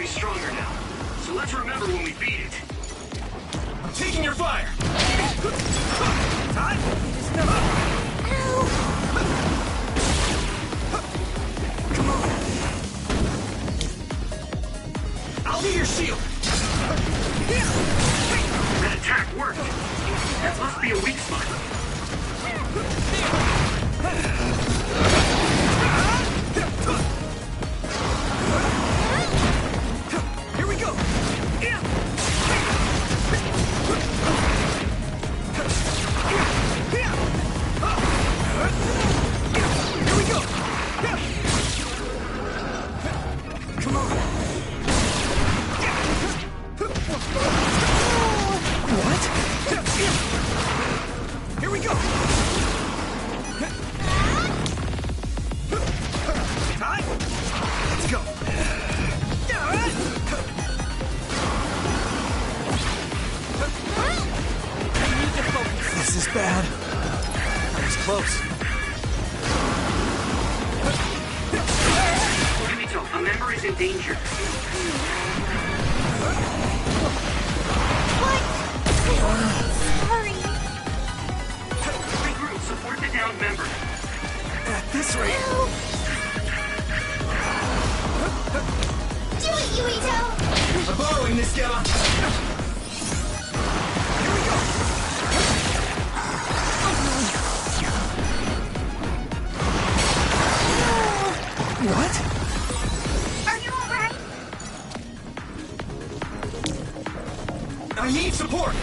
be stronger now. So let's remember when we beat it. I'm taking your fire! Time! Come on! I'll be your shield! That attack worked! That must be a weak spot. Here we go! Here we go! Come on! What? Here we go! Time! Let's go! This is bad. That was close. Kimito, a member is in danger. What? Sorry. Regroup, support the downed member. At this rate... Help. Do it, Yuito! I'm borrowing this, Gamma! Here we go! What? Are you alright? I need support!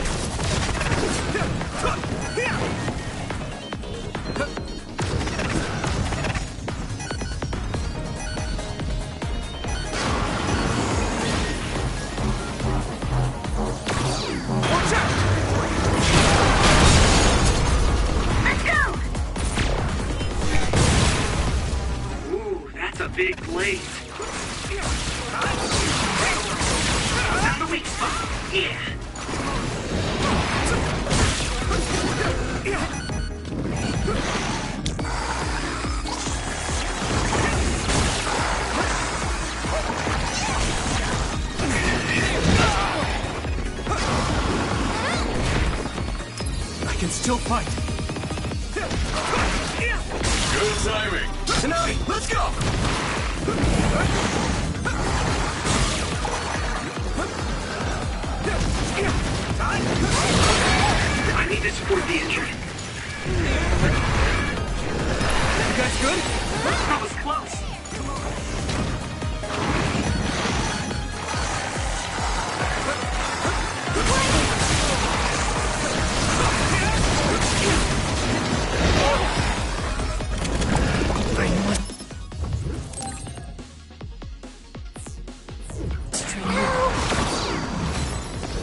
Watch out! Let's go! Ooh, that's a big blade. Found the weak spot. Yeah. I can still fight. Good timing. Tonight, let's go! I need to support the injured. You guys good? That was close.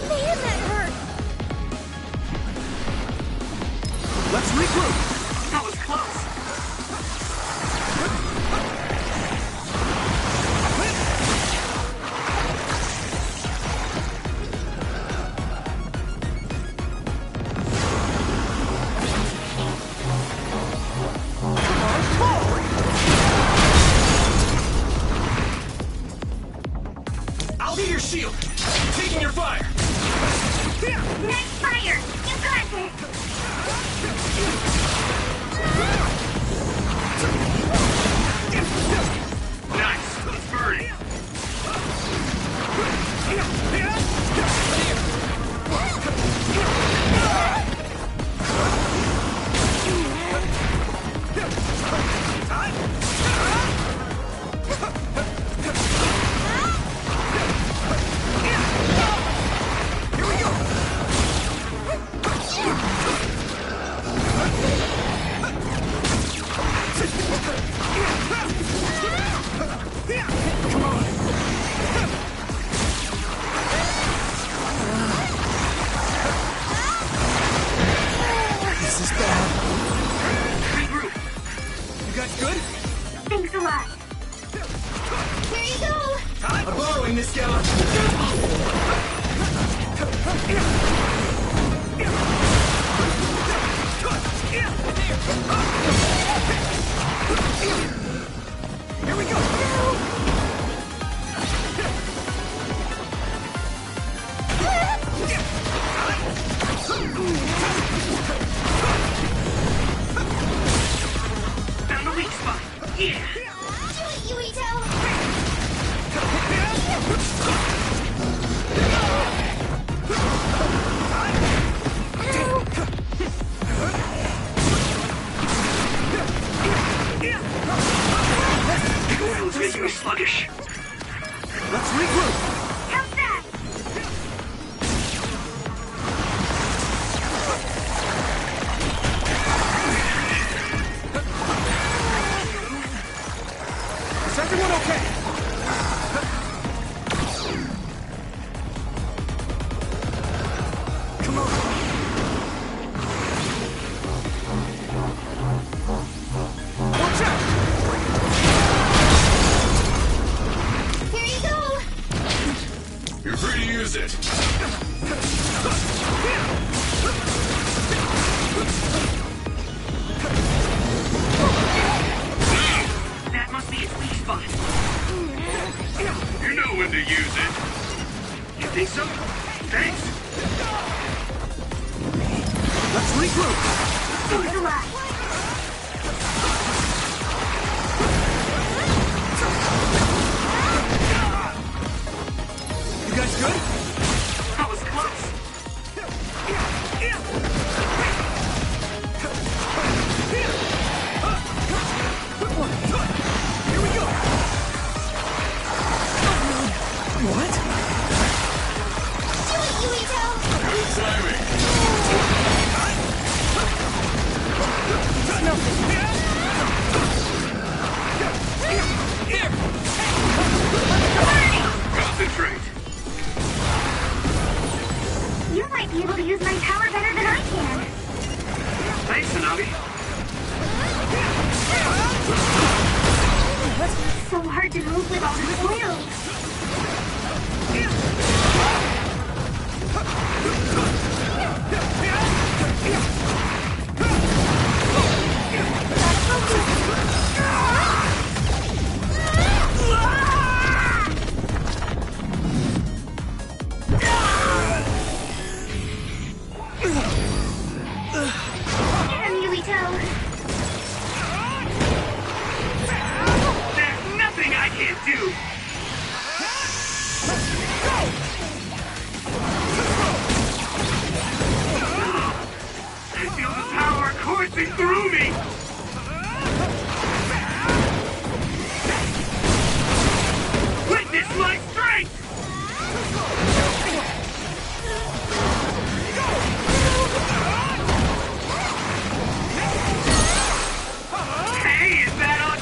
Man, that hurt! Let's regroup! That was close. I'll be your shield! Taking your fire! Nice fire! You got this! Nice. It's burning. Here we go! Come on! This is bad. Regroup. You guys good? Thanks a lot. Here you go! I'm borrowing this, Gamma! Here we go! Yeah. Do it, Yuito! The oil's making me sluggish. Let's regroup. How's that? Is everyone okay? Come on. Watch out! Here you go! You're free to use it. That must be its weak spot. You know when to use it. You think so? Thanks. Let's regroup. Thanks a lot. You guys good? That was close. Here we go. What? Do it, Yuito! Good timing. Concentrate. You might be able to use my power better than I can. Thanks, Tsunami. It's so hard to move with all this oil. And Yuito. There's nothing I can't do. I feel the power coursing through me. Witness my strength. Hey, is that on?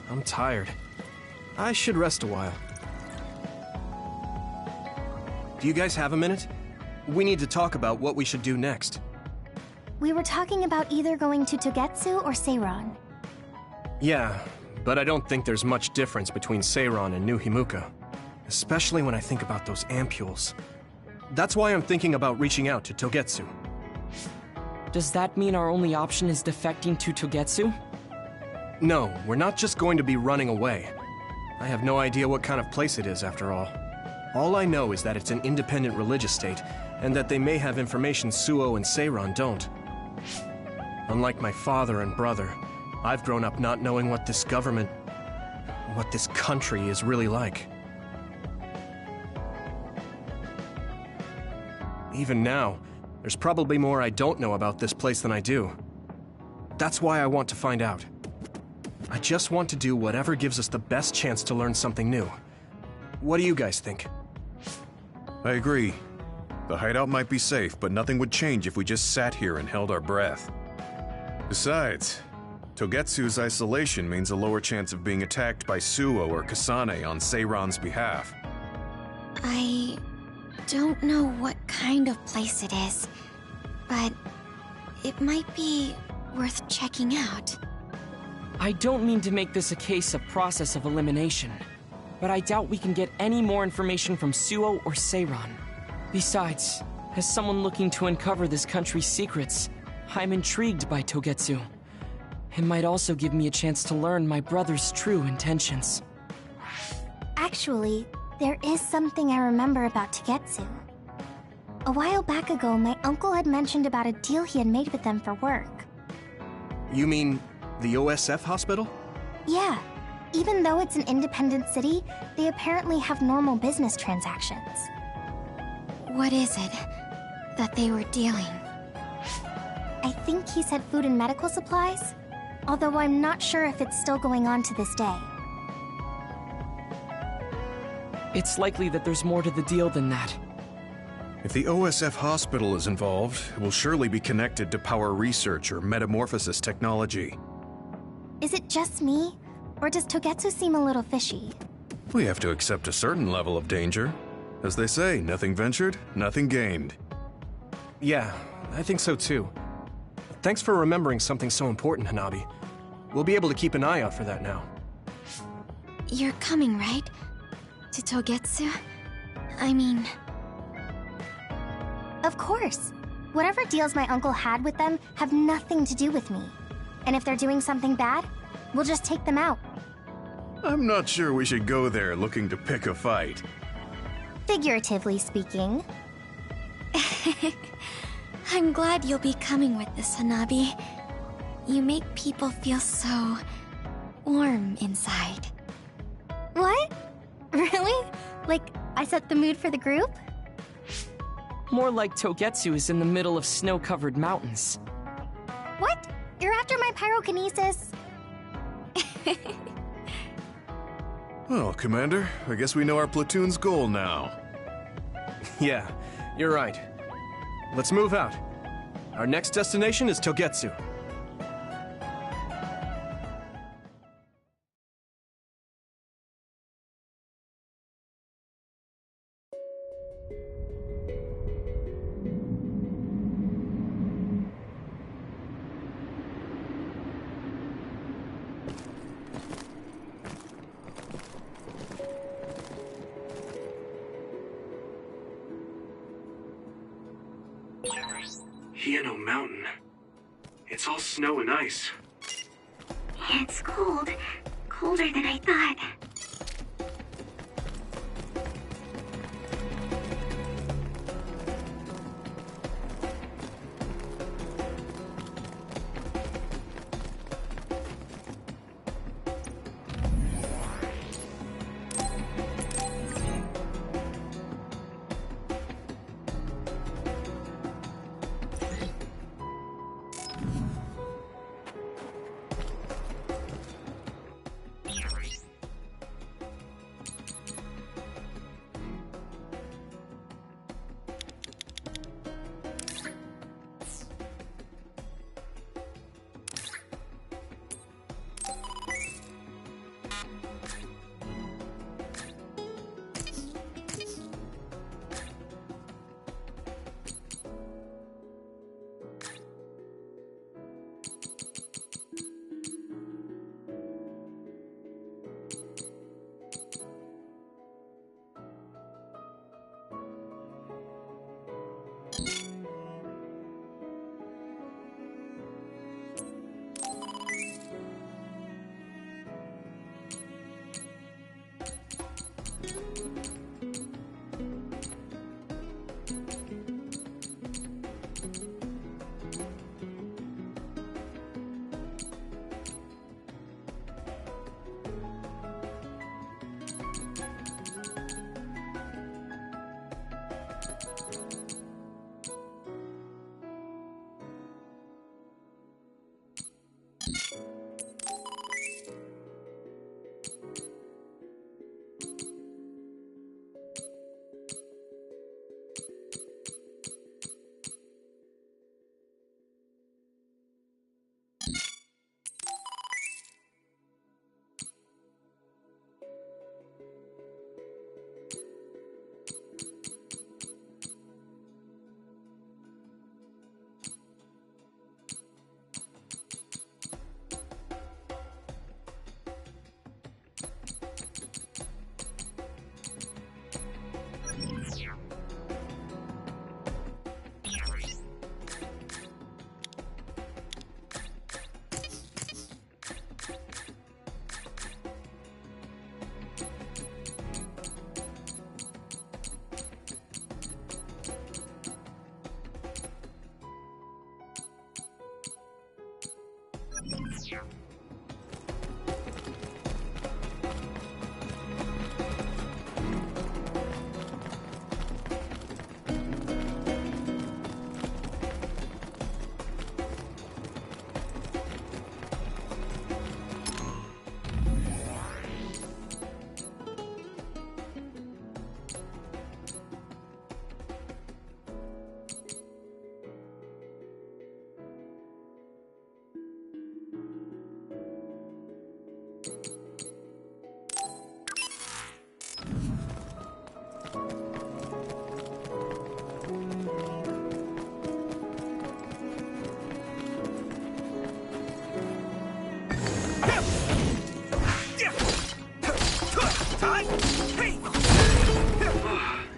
I'm tired. I should rest a while. Do you guys have a minute? We need to talk about what we should do next. We were talking about either going to Togetsu or Seiron. Yeah, but I don't think there's much difference between Seiron and New Himuka. Especially when I think about those ampules. That's why I'm thinking about reaching out to Togetsu. Does that mean our only option is defecting to Togetsu? No, we're not just going to be running away. I have no idea what kind of place it is, after all. All I know is that it's an independent religious state, and that they may have information Suo and Seiron don't. Unlike my father and brother, I've grown up not knowing what this government, what this country is really like. Even now, there's probably more I don't know about this place than I do. That's why I want to find out. I just want to do whatever gives us the best chance to learn something new. What do you guys think? I agree. The hideout might be safe, but nothing would change if we just sat here and held our breath. Besides, Togetsu's isolation means a lower chance of being attacked by Suo or Kasane on Seiran's behalf. I don't know what kind of place it is, but it might be worth checking out. I don't mean to make this a case of process of elimination, but I doubt we can get any more information from Suo or Seiran. Besides, as someone looking to uncover this country's secrets, I'm intrigued by Togetsu. It might also give me a chance to learn my brother's true intentions. Actually, there is something I remember about Togetsu. A while back ago, my uncle had mentioned about a deal he had made with them for work. You mean the OSF hospital? Yeah. Even though it's an independent city, they apparently have normal business transactions. What is it that they were dealing? I think he said food and medical supplies, although I'm not sure if it's still going on to this day. It's likely that there's more to the deal than that. If the OSF hospital is involved, it will surely be connected to power research or metamorphosis technology. Is it just me, or does Togetsu seem a little fishy? We have to accept a certain level of danger. As they say, nothing ventured, nothing gained. Yeah, I think so too. Thanks for remembering something so important, Hanabi. We'll be able to keep an eye out for that now. You're coming, right? To Togetsu? I mean... Of course. Whatever deals my uncle had with them have nothing to do with me. And if they're doing something bad, we'll just take them out. I'm not sure we should go there looking to pick a fight. Figuratively speaking. I'm glad you'll be coming with us, Hanabi. You make people feel so... warm inside. What? Really? Like, I set the mood for the group? More like Togetsu is in the middle of snow-covered mountains. What? You're after my pyrokinesis? Well, Commander, I guess we know our platoon's goal now. Yeah, you're right. Let's move out. Our next destination is Togetsu. Hieno Mountain. It's all snow and ice. Yeah, it's cold. Colder than I thought.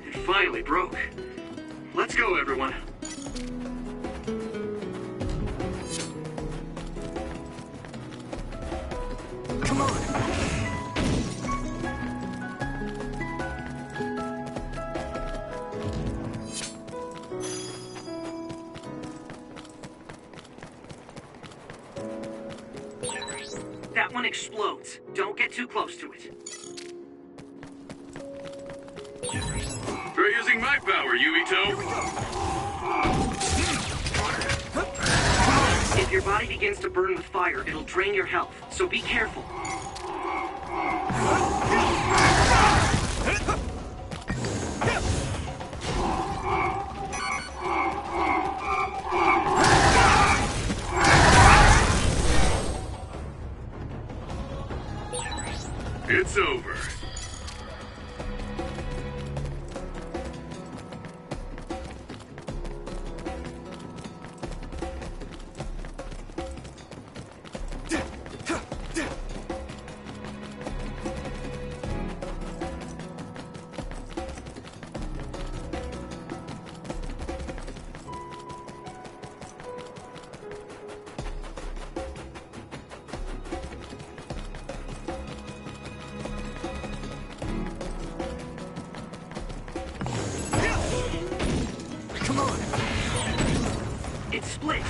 It finally broke. Let's go, everyone. Come on! That one explodes. Don't get too close to it. Try using my power, Yumito. If your body begins to burn with fire, it'll drain your health, so be careful. It's over. It's split.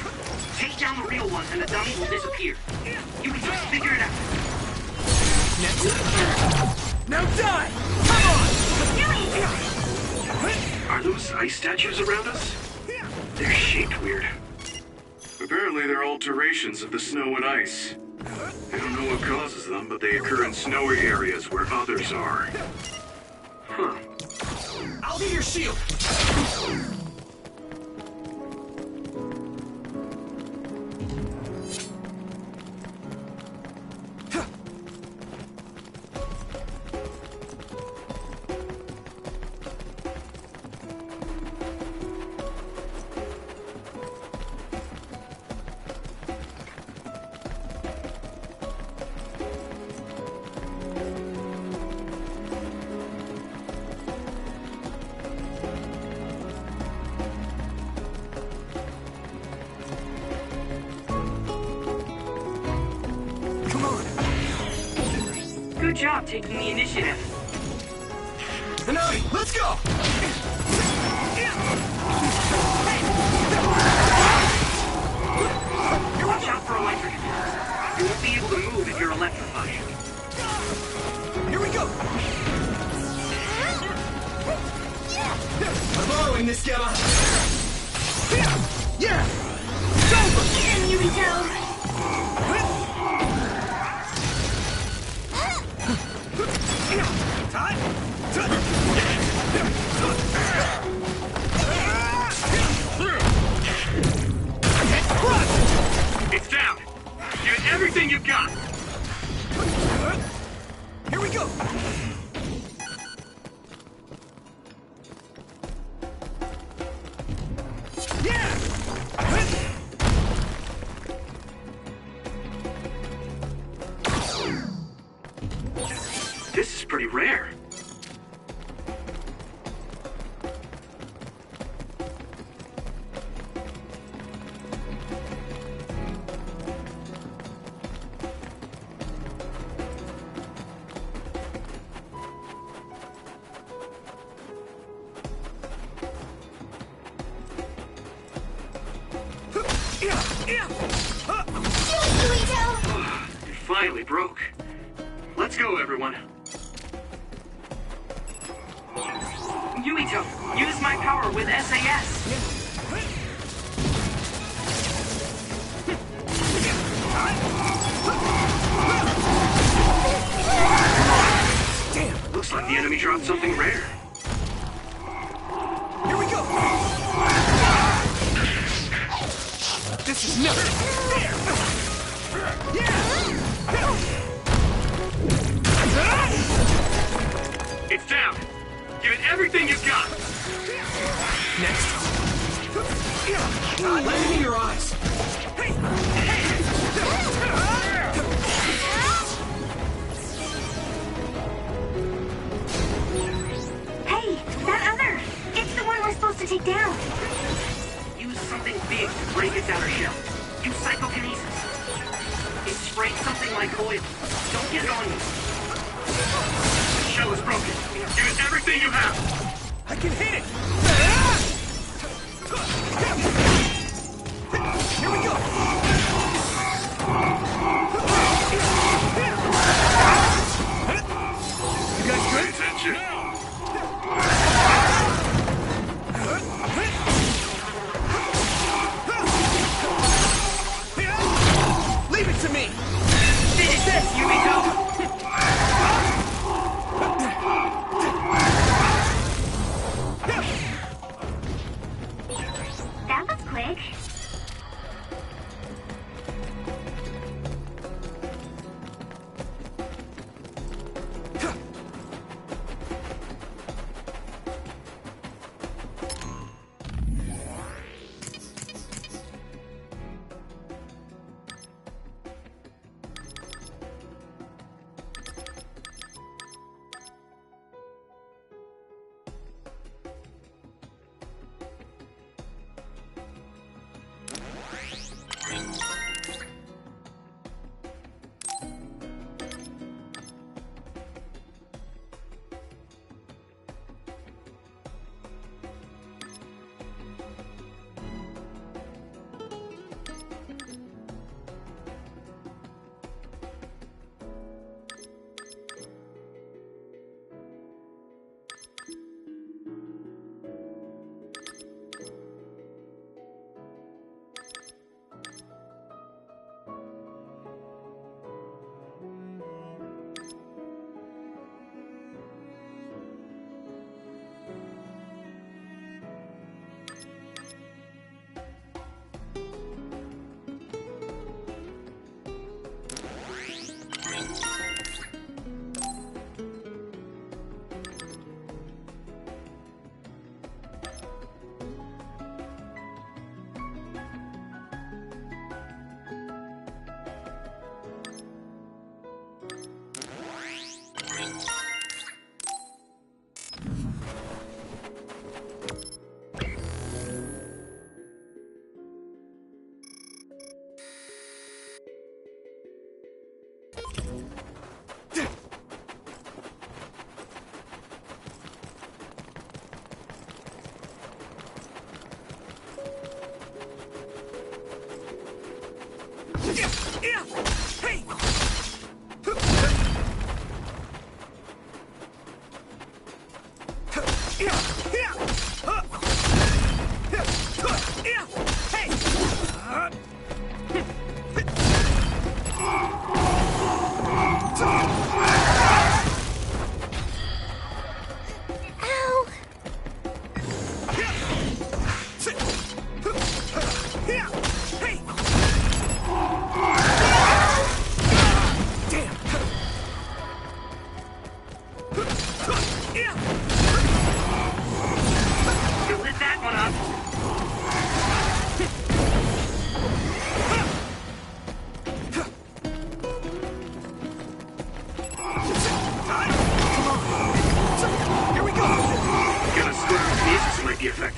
Take down the real ones and the dummy will disappear. You can just figure it out. Now die! Are those ice statues around us? They're shaped weird. Apparently they're alterations of the snow and ice. I don't know what causes them, but they occur in snowy areas where others are. Huh. I'll be your shield! Good job taking the initiative. Hanami, let's go! Watch out for electric attacks. You won't be able to move if you're electrified. Here we go! I'm following this, Gamma! Yeah! Go! Get him, Yumito! It's down. Give it everything you've got. Here we go! This is pretty rare. It finally broke. Let's go, everyone. Yuito, use my power with SAS. Damn, looks like the enemy dropped something rare. Here we go! This is nothing! It's down. Give it everything you've got. Next. Let me in your eyes. Hey, that other! It's the one we're supposed to take down. Use something big to break its outer shell. Use psychokinesis. It sprayed something like oil. Don't get it on you. The shell is broken. Give it everything you have. I can hit it! Here we go! You guys good? Attention. Leave it to me! Finish this, Yuito! That was quick.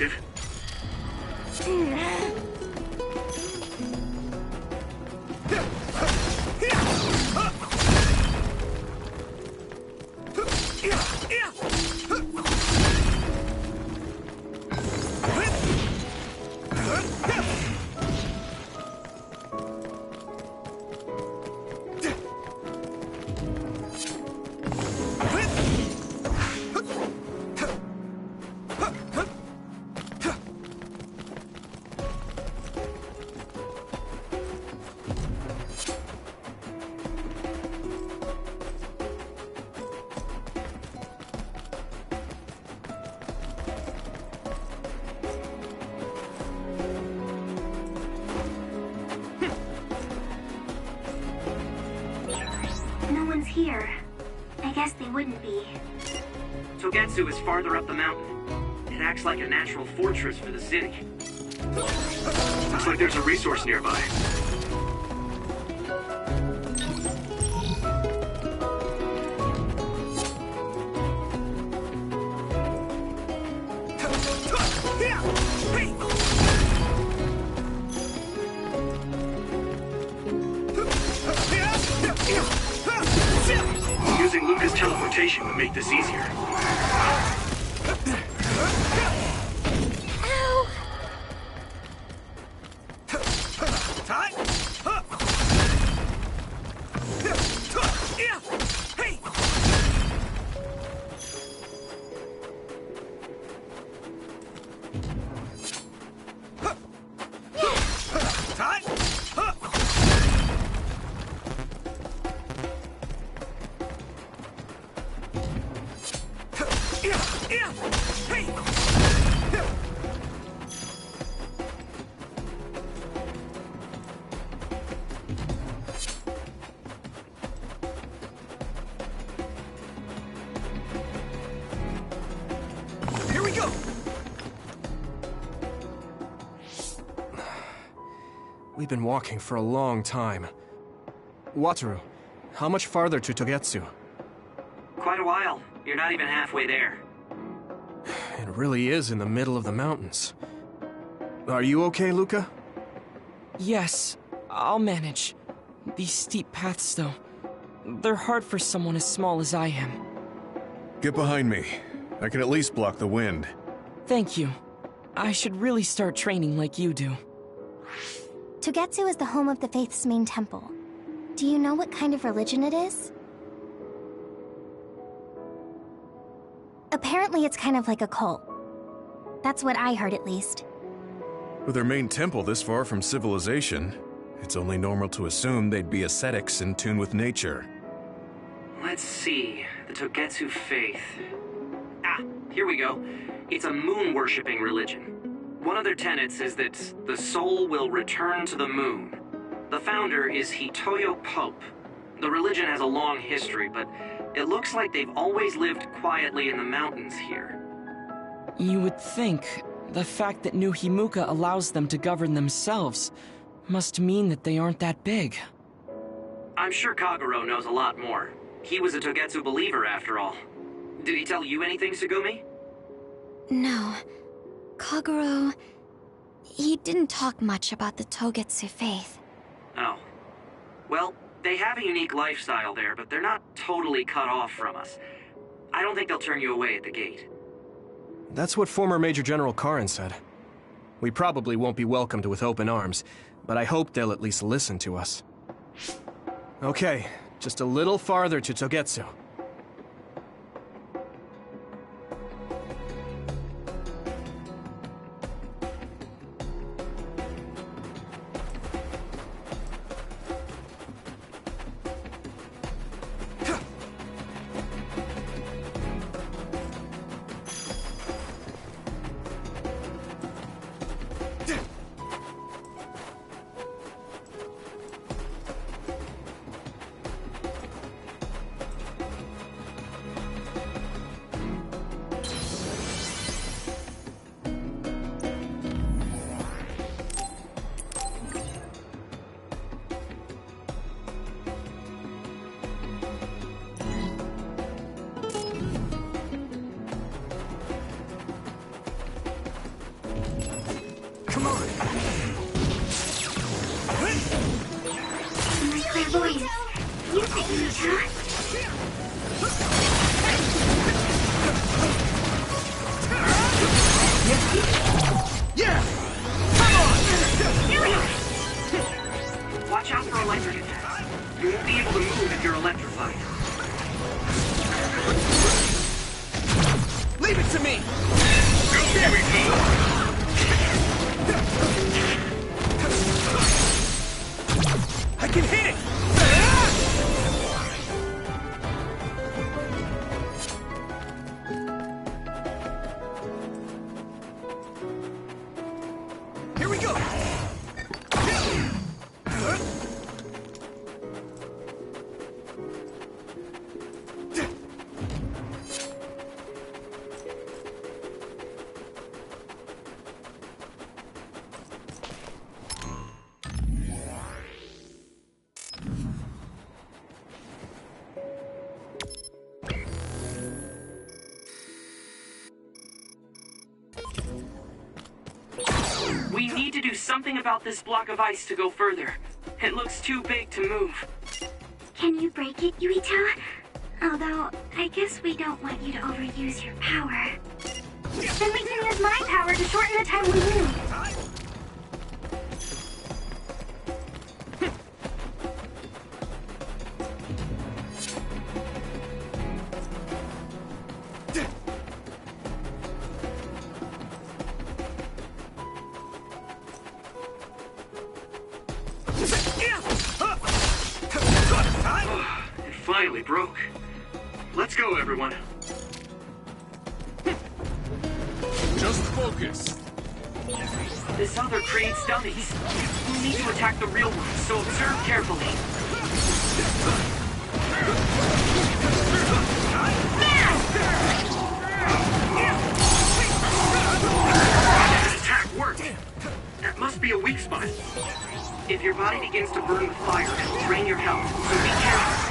active. No one's here. I guess they wouldn't be. Togetsu is farther up the mountain. It acts like a natural fortress for the city. Looks like there's a resource nearby. Using Luca's teleportation would make this easier. Here we go! We've been walking for a long time. Wataru, how much farther to Togetsu? Quite a while. You're not even halfway there. It really is in the middle of the mountains. Are you okay, Luca? Yes, I'll manage. These steep paths, though, they're hard for someone as small as I am. Get behind me. I can at least block the wind. Thank you. I should really start training like you do. Togetsu is the home of the Faith's main temple. Do you know what kind of religion it is? Apparently it's kind of like a cult. That's what I heard, at least. With their main temple this far from civilization, it's only normal to assume they'd be ascetics in tune with nature. Let's see. The Togetsu faith. Ah, here we go. It's a moon-worshipping religion. One of their tenets is that the soul will return to the moon. The founder is Hitoyo Pope. The religion has a long history, but it looks like they've always lived quietly in the mountains here. You would think the fact that New Himuka allows them to govern themselves must mean that they aren't that big. I'm sure Kagero knows a lot more. He was a Togetsu believer, after all. Did he tell you anything, Sugumi? No. Kagero... he didn't talk much about the Togetsu faith. Oh. Well, they have a unique lifestyle there, but they're not totally cut off from us. I don't think they'll turn you away at the gate. That's what former Major General Karin said. We probably won't be welcomed with open arms, but I hope they'll at least listen to us. Okay, just a little farther to Togetsu. voice. Use it, Yuita. Yeah! Come on! Do it! Watch out for electric attacks. You won't be able to move if you're electrified. Leave it to me! I can hit it! Here we go! We need to do something about this block of ice to go further. It looks too big to move. Can you break it, Yuita? Although, I guess we don't want you to overuse your power. Then we can use my power to shorten the time we move. It finally broke. Let's go, everyone. Just focus. This other creates dummies. We'll need to attack the real ones, so observe carefully. This attack worked. That must be a weak spot. If your body begins to burn with fire, it'll drain your health, so be careful.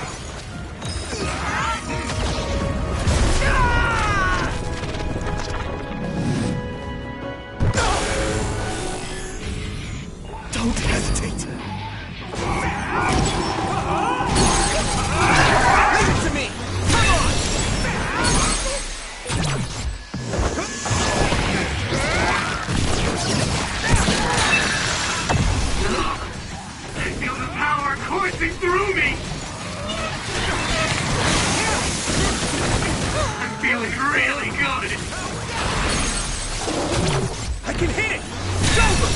Don't hesitate. Leave it to me. Come on. I feel the power coursing through me. I'm feeling really good. I can hit it. It's over.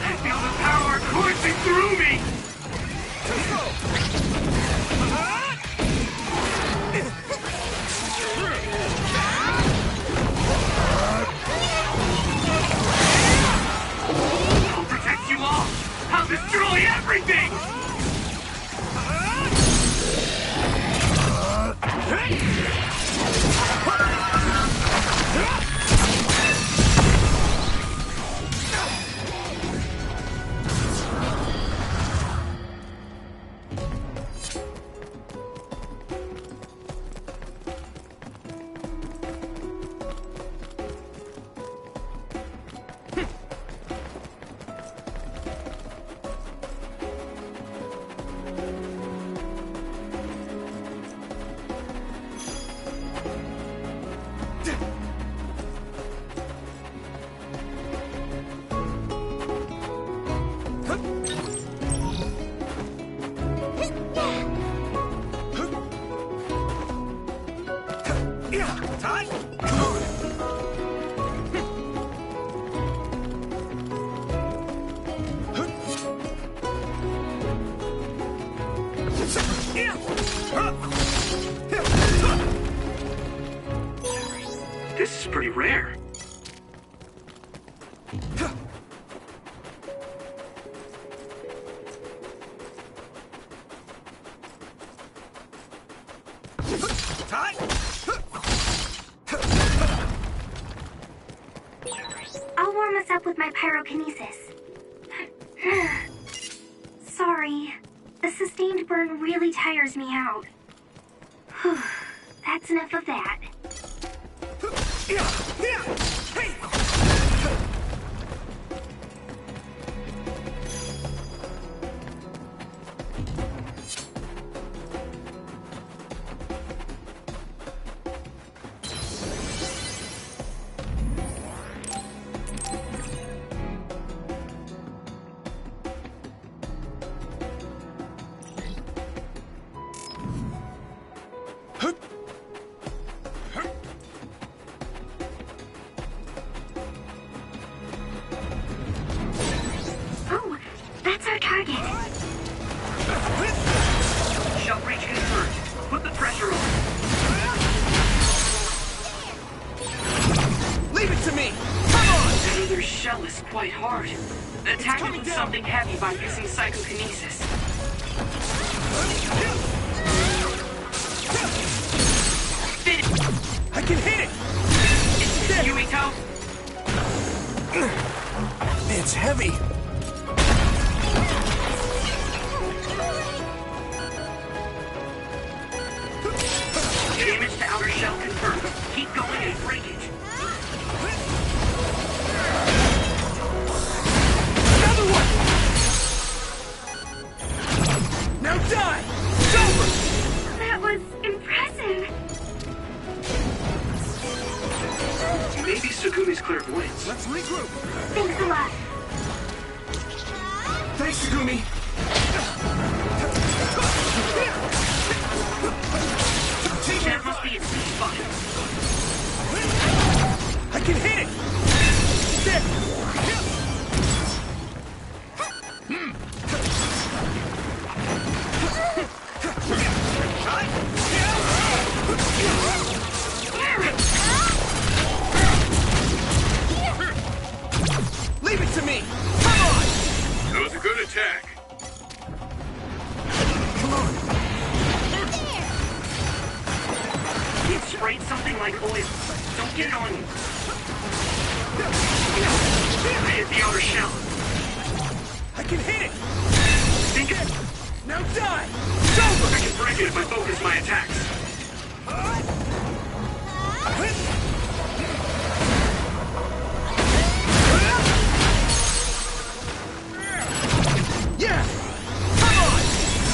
I feel the power coursing through me. I'll protect you all. I'll destroy everything. This is pretty rare. I'll warm us up with my pyrokinesis. Sorry. The sustained burn really tires me out. That's enough of that. target. Shell breach confirmed. Put the pressure on. Leave it to me! Come on! That other shell is quite hard. Attack it with something heavy by using psychokinesis. I can hit it! Is this Yuito? It's heavy. Damage to outer shell confirmed. Keep going and break it. Another one! Now die! It's over! That was impressive. Maybe Sugumi's clairvoyance. Let's regroup. Thanks a lot. Thanks, Sugumi. That must be its weak spot. I can hit it! There! Leave it to me! Come on! That was a good attack. Come on! It sprayed something like oil. Don't get it on you. I hit the outer shell. I can hit it! Think of it. Now die! It's over! I can break it if I focus my attacks. Yeah! Come on!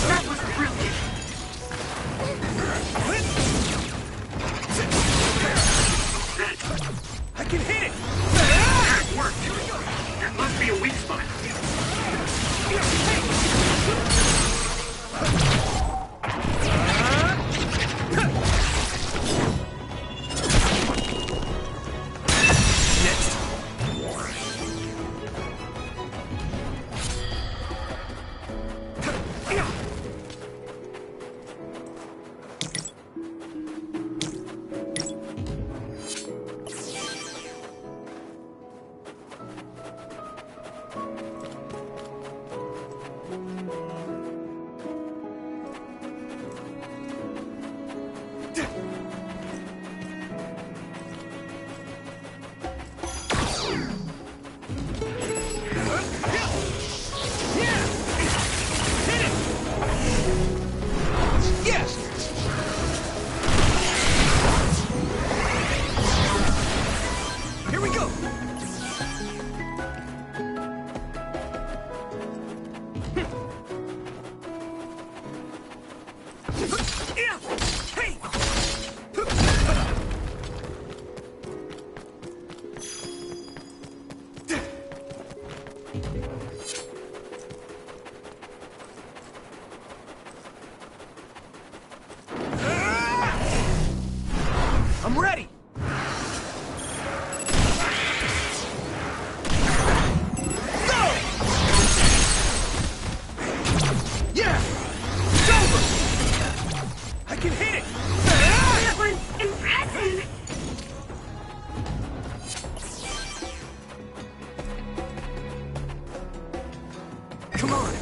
That was brilliant. I can hit it! That worked. That must be a weak spot. Next. Here we go! Hey! I'm ready! Go! Yeah! It's over! I can hit it! That was impressive. Come on!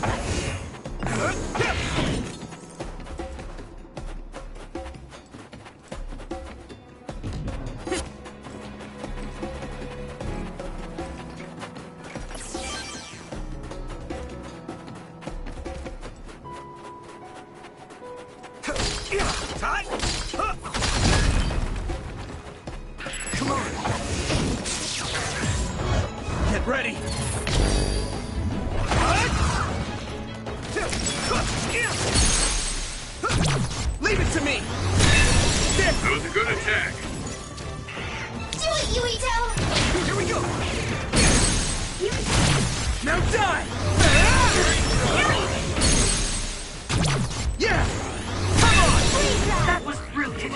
Time! Come on! Get ready! Leave it to me! There! That was a good attack. Do it, Yuito! Here we go! Now die! Yeah! Come on! That was brilliant.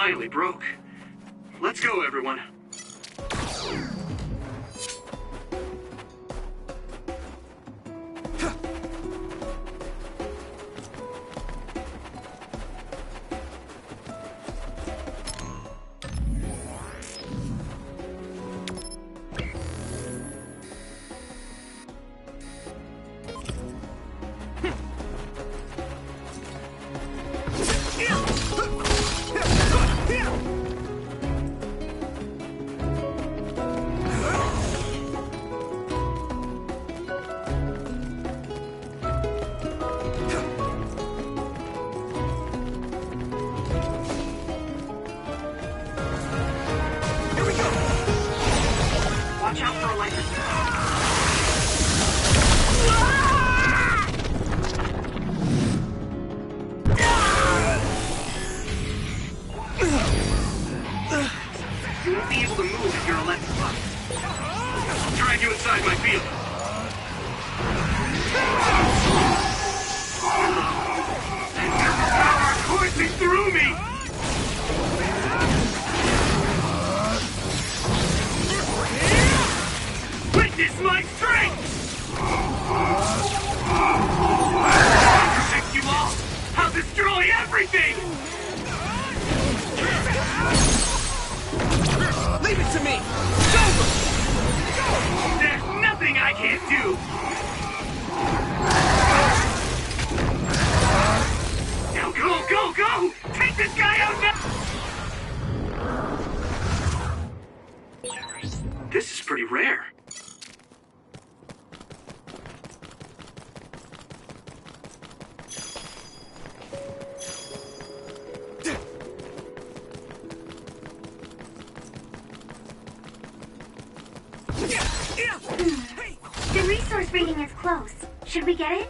finally broke. Let's go, everyone. Watch out for electric. You won't be able to move if you're electrified. I'll drag you inside my field. Power coursing through me! Witness my strength! I'll protect you all! I'll destroy everything! Leave it to me! There's nothing I can't do! Now go, go, go! Take this guy out now! This is pretty rare. The resource reading is close. Should we get it?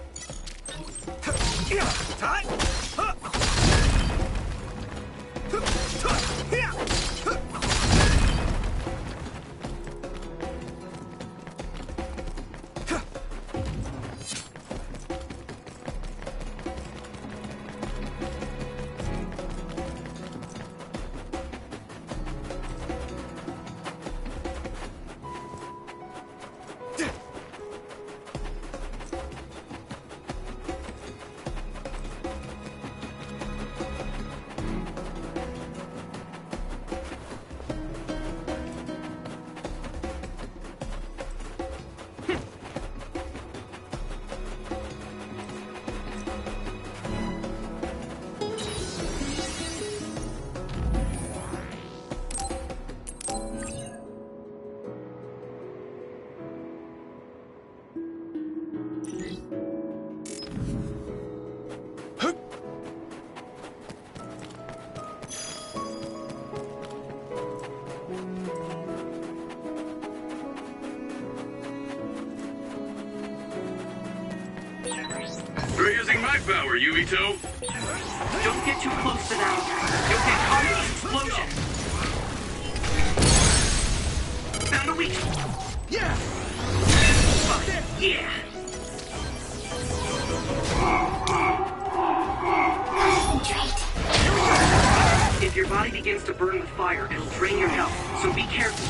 You're using my power, Yuito. Don't get too close to that. You'll get caught in the explosion. Found a weak. Yeah! Yeah. Concentrate. If your body begins to burn with fire, it'll drain your health, so be careful.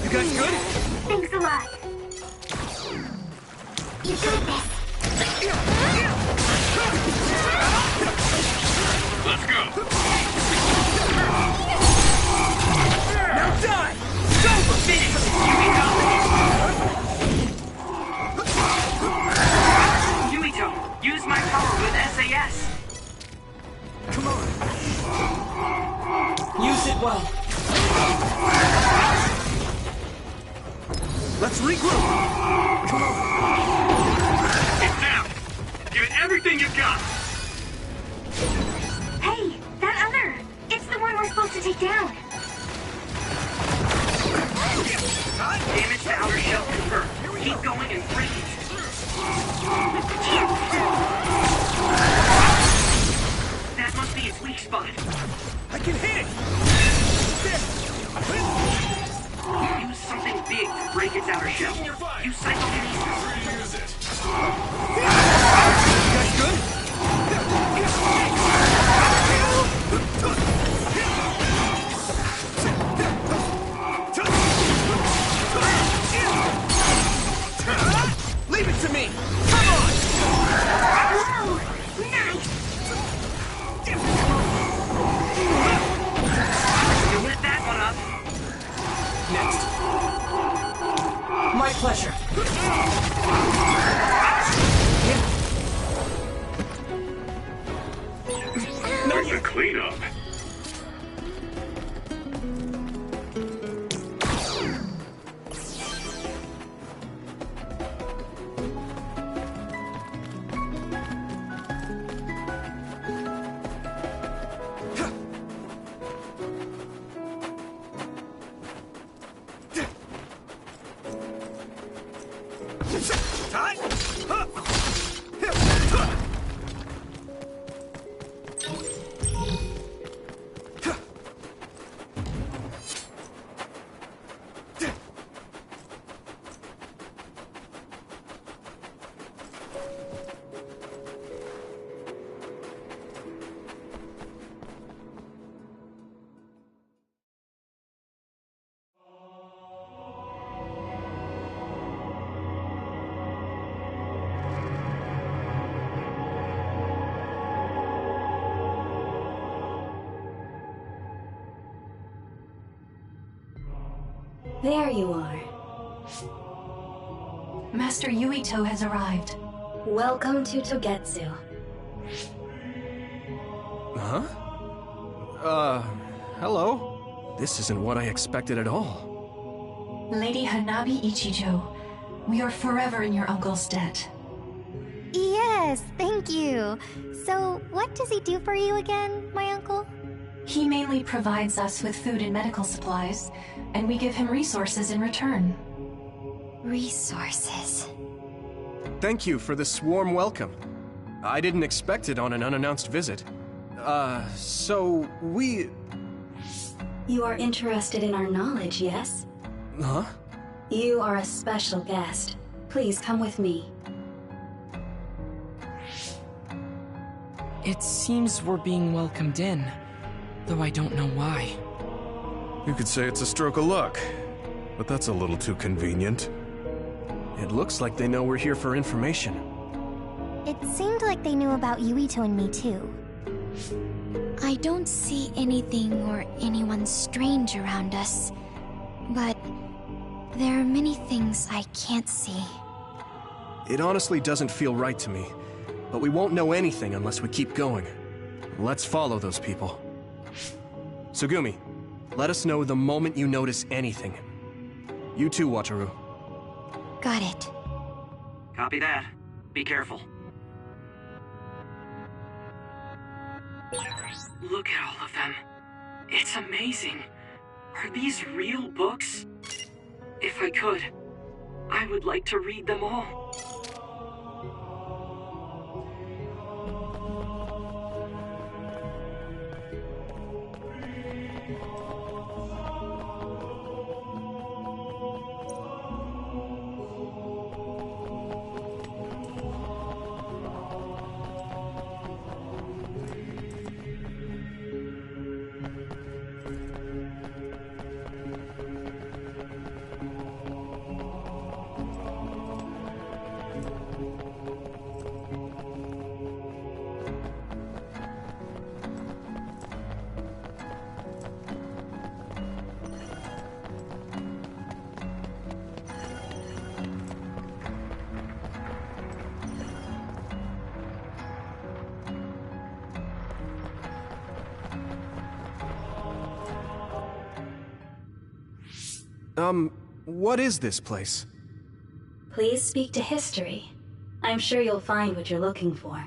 You guys good? Thanks a lot. You got this. Let's go. Now die! Finish! Yuito, use my power with SAS. Come on! Use it well. Let's regroup! Come on! It's down. Give it everything you've got. Hey, that other. It's the one we're supposed to take down. Damage to outer shell confirmed. Keep going and break it. That must be its weak spot. spot. I can hit it! Use something big to break its outer shell. Use psychokinesis. Use it. You guys good? Leave it to me! Come on! Whoa! Nice! You lit that one up. Next. My pleasure. There's the cleanup. There you are. Master Yuito has arrived. Welcome to Togetsu. Huh? Hello? This isn't what I expected at all. Lady Hanabi Ichijo, we are forever in your uncle's debt. Yes, thank you. So, what does he do for you again, my uncle? He mainly provides us with food and medical supplies, and we give him resources in return. Resources. Thank you for this warm welcome. I didn't expect it on an unannounced visit. So we... You are interested in our knowledge, yes? Huh? You are a special guest. Please come with me. It seems we're being welcomed in, though I don't know why. You could say it's a stroke of luck, but that's a little too convenient. It looks like they know we're here for information. It seemed like they knew about Yuito and me too. I don't see anything or anyone strange around us, but there are many things I can't see. It honestly doesn't feel right to me, but we won't know anything unless we keep going. Let's follow those people. Tsugumi, let us know the moment you notice anything. You too, Wataru. Got it. Copy that. Be careful. Look at all of them. It's amazing. Are these real books? If I could, I would like to read them all. What is this place? Please speak to history. I'm sure you'll find what you're looking for.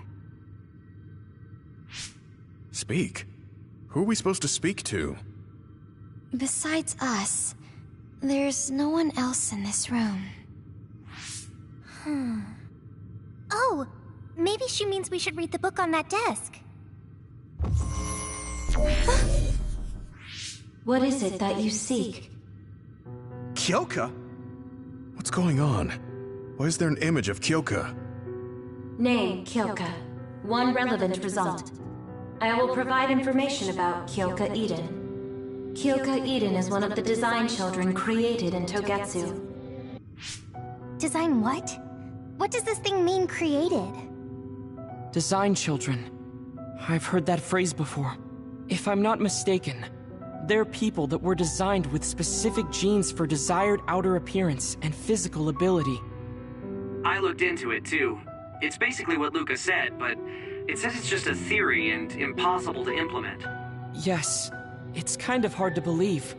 Speak? Who are we supposed to speak to? Besides us, there's no one else in this room. Oh, maybe she means we should read the book on that desk. What is it that you seek? Kyoka? What's going on? Why is there an image of Kyoka? Name, Kyoka. One relevant result. I will provide information about Kyoka Eden. Kyoka Eden is one of the design children created in Togetsu. Design what? What does this thing mean, created? Design children. I've heard that phrase before. If I'm not mistaken, they're people that were designed with specific genes for desired outer appearance and physical ability. I looked into it too. It's basically what Luca said, but it says it's just a theory and impossible to implement. Yes, it's kind of hard to believe.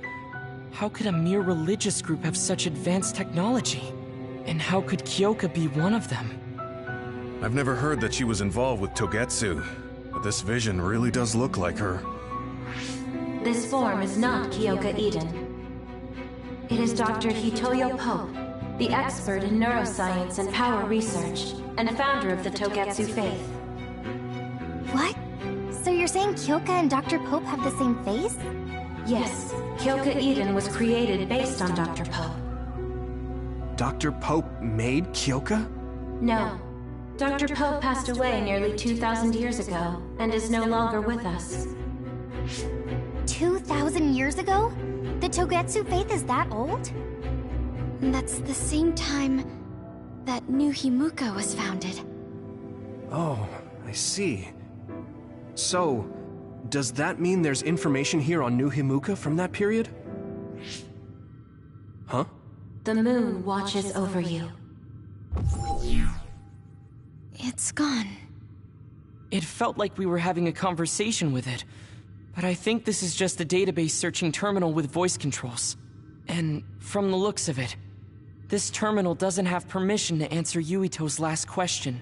How could a mere religious group have such advanced technology? And how could Kyoka be one of them? I've never heard that she was involved with Togetsu, but this vision really does look like her. This form is not Kyoka Eden. It is Dr. Hitoyo Pope, the expert in neuroscience and power research, and founder of the Togetsu faith. What? So you're saying Kyoka and Dr. Pope have the same face? Yes, Kyoka Eden was created based on Dr. Pope. Dr. Pope made Kyoka? No. Dr. Pope passed away nearly 2,000 years ago, and is no longer with us. 2,000 years ago? The Togetsu faith is that old? That's the same time that New Himuka was founded. Oh, I see. So, does that mean there's information here on New Himuka from that period? Huh? The moon watches over you. It's gone. It felt like we were having a conversation with it, but I think this is just a database searching terminal with voice controls. And from the looks of it, this terminal doesn't have permission to answer Yuito's last question.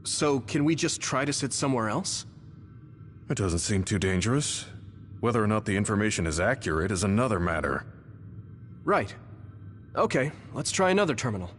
So, can we just try to sit somewhere else? It doesn't seem too dangerous. Whether or not the information is accurate is another matter. Right. Okay, let's try another terminal.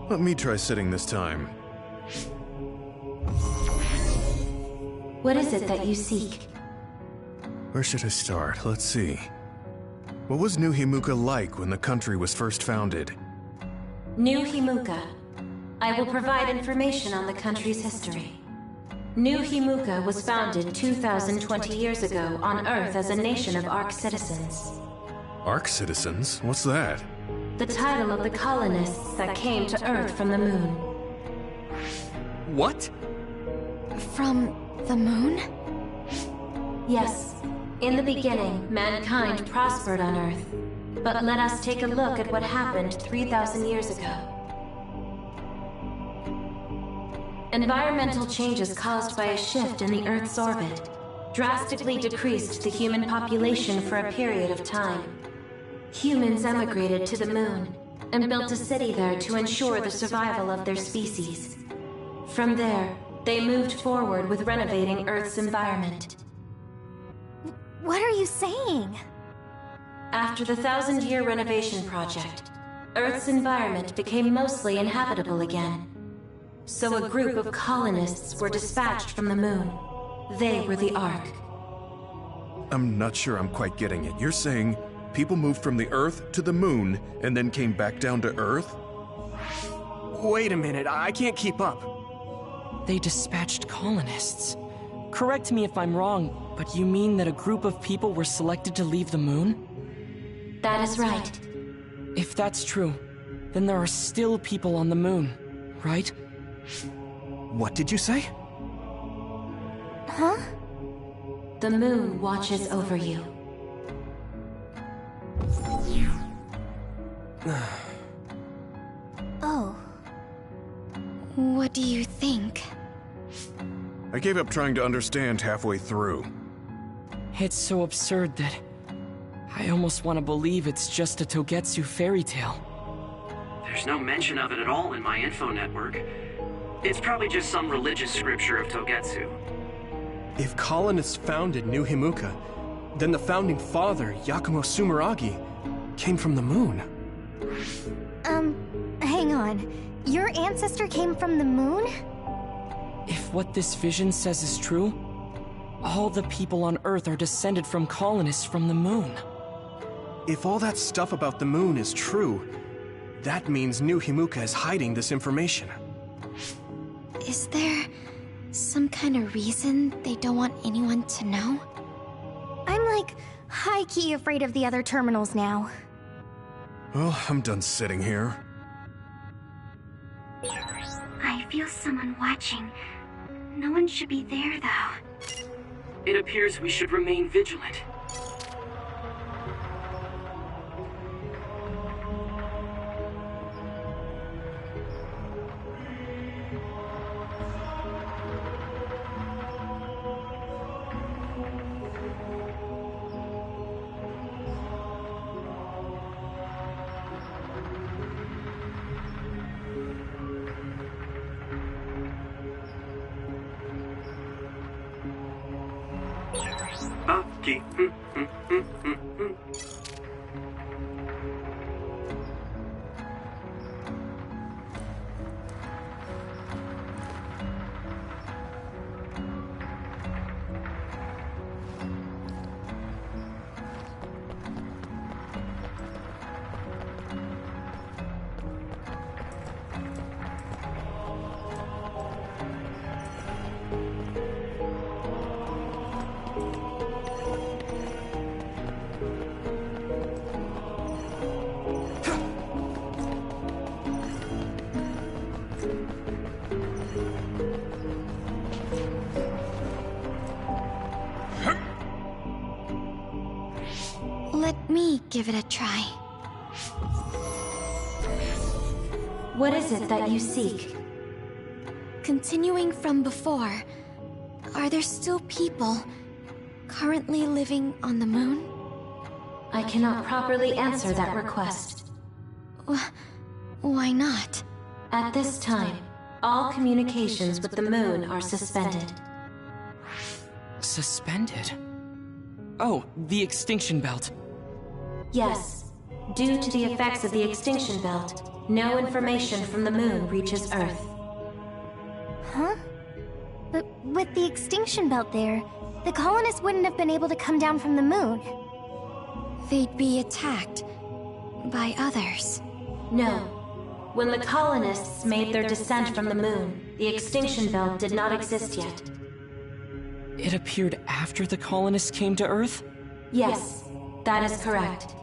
Let me try sitting this time. What is it that you seek? Where should I start? Let's see. What was New Himuka like when the country was first founded? New Himuka. I will provide information on the country's history. New Himuka was founded 2,020 years ago on Earth as a nation of Ark citizens. Ark citizens? What's that? The title of the colonists that came to Earth from the moon. What? From the moon? Yes. In the beginning, mankind prospered on Earth. But let us take a look at what happened 3,000 years ago. Environmental changes caused by a shift in the Earth's orbit drastically decreased the human population for a period of time. Humans emigrated to the moon and built a city there to ensure the survival of their species. From there, they moved forward with renovating Earth's environment. What are you saying? After the 1,000-year renovation project, Earth's environment became mostly inhabitable again. So a group of colonists were dispatched from the moon. They were the Ark. I'm not sure I'm quite getting it. You're saying people moved from the Earth to the moon and then came back down to Earth? Wait a minute, I can't keep up. They dispatched colonists. Correct me if I'm wrong, but you mean that a group of people were selected to leave the moon? That is right. If that's true, then there are still people on the moon, right? What did you say? Huh? The moon watches over you. Oh. What do you think? I gave up trying to understand halfway through. It's so absurd that I almost want to believe it's just a Togetsu fairy tale. There's no mention of it at all in my info network. It's probably just some religious scripture of Togetsu. If colonists founded New Himuka, then the founding father, Yakumo Sumeragi, came from the moon. Hang on. Your ancestor came from the moon? If what this vision says is true, all the people on Earth are descended from colonists from the moon. If all that stuff about the moon is true, that means New Himuka is hiding this information. Is there some kind of reason they don't want anyone to know? I'm like high-key afraid of the other terminals now. Well, I'm done sitting here. I feel someone watching. No one should be there, though. It appears we should remain vigilant. Okay. Let me give it a try. What is it that you seek? Continuing from before, are there still people currently living on the moon? I cannot properly answer that request. Why not? At this time, all communications with the moon are suspended. Suspended? Oh, the extinction belt. Yes, due to the effects of the extinction belt, No information from the moon reaches Earth. Huh? But with the extinction belt there, the colonists wouldn't have been able to come down from the moon. They'd be attacked by others. No. When the colonists made their descent from the moon, the extinction belt did not exist yet. It appeared after the colonists came to Earth? Yes, that is correct.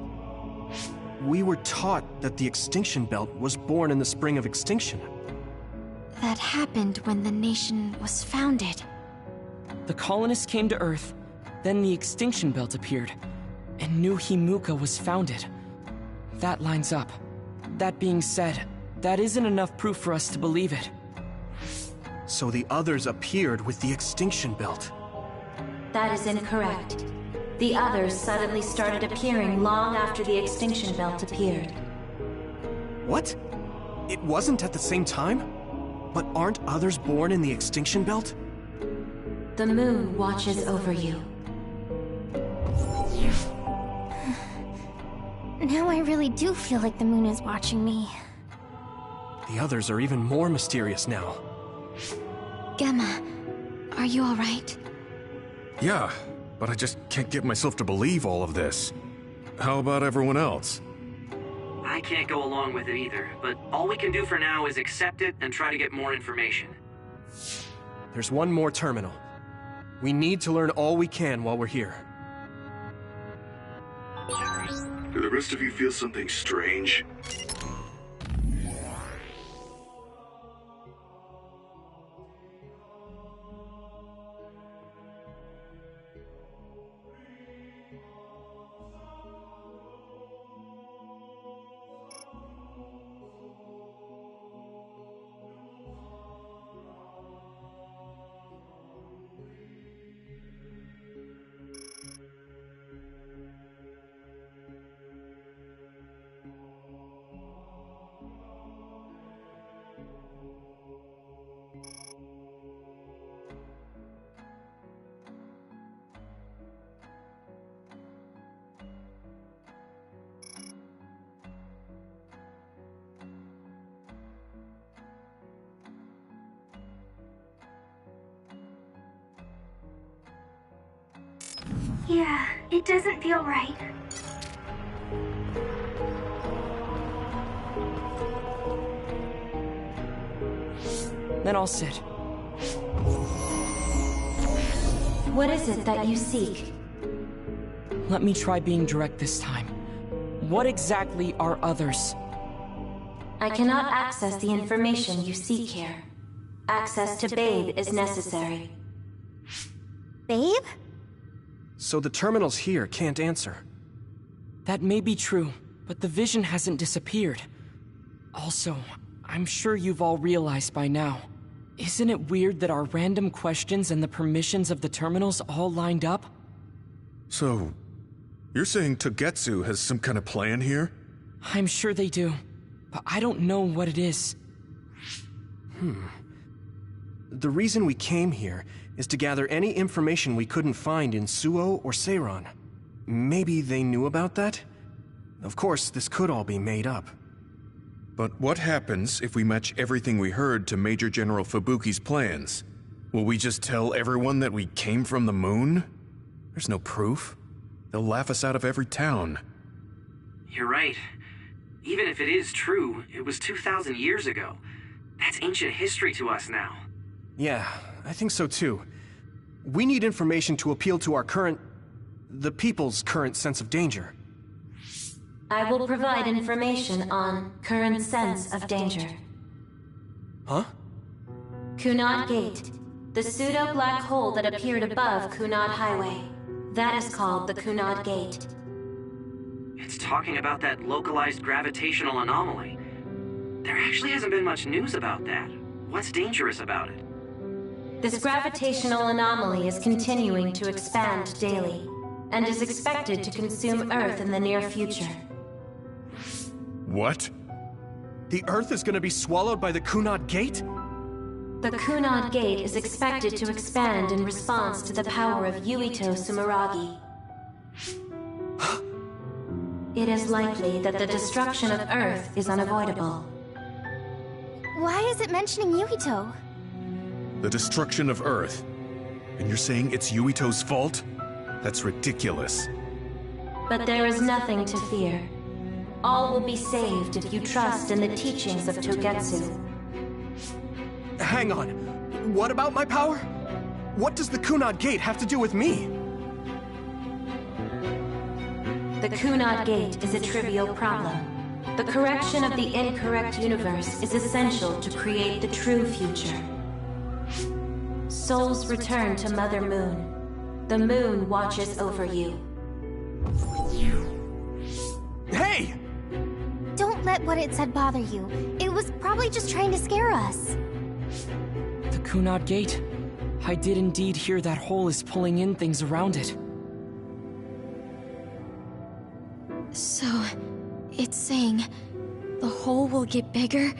We were taught that the extinction belt was born in the spring of extinction. That happened when the nation was founded. The colonists came to Earth, then the extinction belt appeared, and New Himuka was founded. That lines up. That being said, that isn't enough proof for us to believe it. So the others appeared with the extinction belt. That is incorrect. The others suddenly started appearing long after the extinction belt appeared. What? It wasn't at the same time? But aren't others born in the extinction belt? The moon watches over you. Now I really do feel like the moon is watching me. The others are even more mysterious now. Gemma, are you alright? Yeah, but I just can't get myself to believe all of this. How about everyone else? I can't go along with it either, but all we can do for now is accept it and try to get more information. There's one more terminal. We need to learn all we can while we're here. Do the rest of you feel something strange? Yeah, it doesn't feel right. Then I'll sit. What is it that you seek? Let me try being direct this time. What exactly are others? I cannot access the information you seek here. Access to Babe is necessary. Babe? So the terminals here can't answer. That may be true, but the vision hasn't disappeared. Also, I'm sure you've all realized by now. Isn't it weird that our random questions and the permissions of the terminals all lined up? So, you're saying Togetsu has some kind of plan here? I'm sure they do, but I don't know what it is. The reason we came here is to gather any information we couldn't find in Suo or Seiran. Maybe they knew about that? Of course, this could all be made up. But what happens if we match everything we heard to Major General Fubuki's plans? Will we just tell everyone that we came from the moon? There's no proof. They'll laugh us out of every town. You're right. Even if it is true, it was 2,000 years ago. That's ancient history to us now. Yeah, I think so too. We need information to appeal to our the people's current sense of danger. I will provide information on current sense of danger. Huh? Kunad Gate, the pseudo-black hole that appeared above Kunad Highway. That is called the Kunad Gate. It's talking about that localized gravitational anomaly. There actually hasn't been much news about that. What's dangerous about it? This gravitational anomaly is continuing to expand daily, and is expected to consume Earth in the near future. What? The Earth is gonna be swallowed by the Kunad Gate? The Kunad Gate is expected to expand in response to the power of Yuito Sumeragi. It is likely that the destruction of Earth is unavoidable. is it mentioning Yuito? The destruction of Earth. And you're saying it's Yuito's fault? That's ridiculous. But there is nothing to fear. All will be saved if you trust in the teachings of Togetsu. Hang on. What about my power? What does the Kunad Gate have to do with me? The Kunad Gate is a trivial problem. The correction of the incorrect universe is essential to create the true future. Souls return to Mother Moon. The moon watches over you. Hey! Don't let what it said bother you. It was probably just trying to scare us. The Kunad Gate. I did indeed hear that hole is pulling in things around it. So, it's saying the hole will get bigger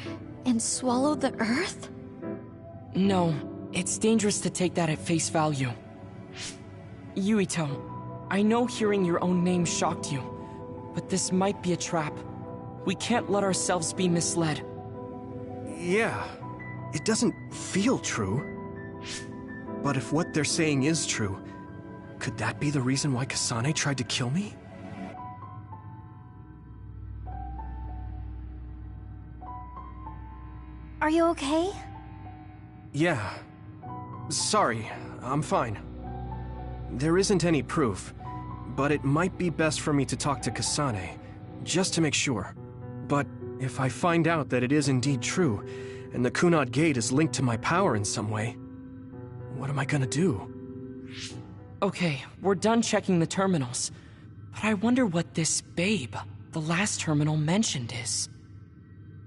and swallow the Earth? No, it's dangerous to take that at face value. Yuito, I know hearing your own name shocked you, but this might be a trap. We can't let ourselves be misled. Yeah, it doesn't feel true. But if what they're saying is true, could that be the reason why Kasane tried to kill me? Are you okay? Yeah. Sorry, I'm fine. There isn't any proof, but it might be best for me to talk to Kasane, just to make sure. But if I find out that it is indeed true, and the Kunad Gate is linked to my power in some way, what am I gonna do? Okay, we're done checking the terminals. But I wonder what this Babe, the last terminal mentioned, is.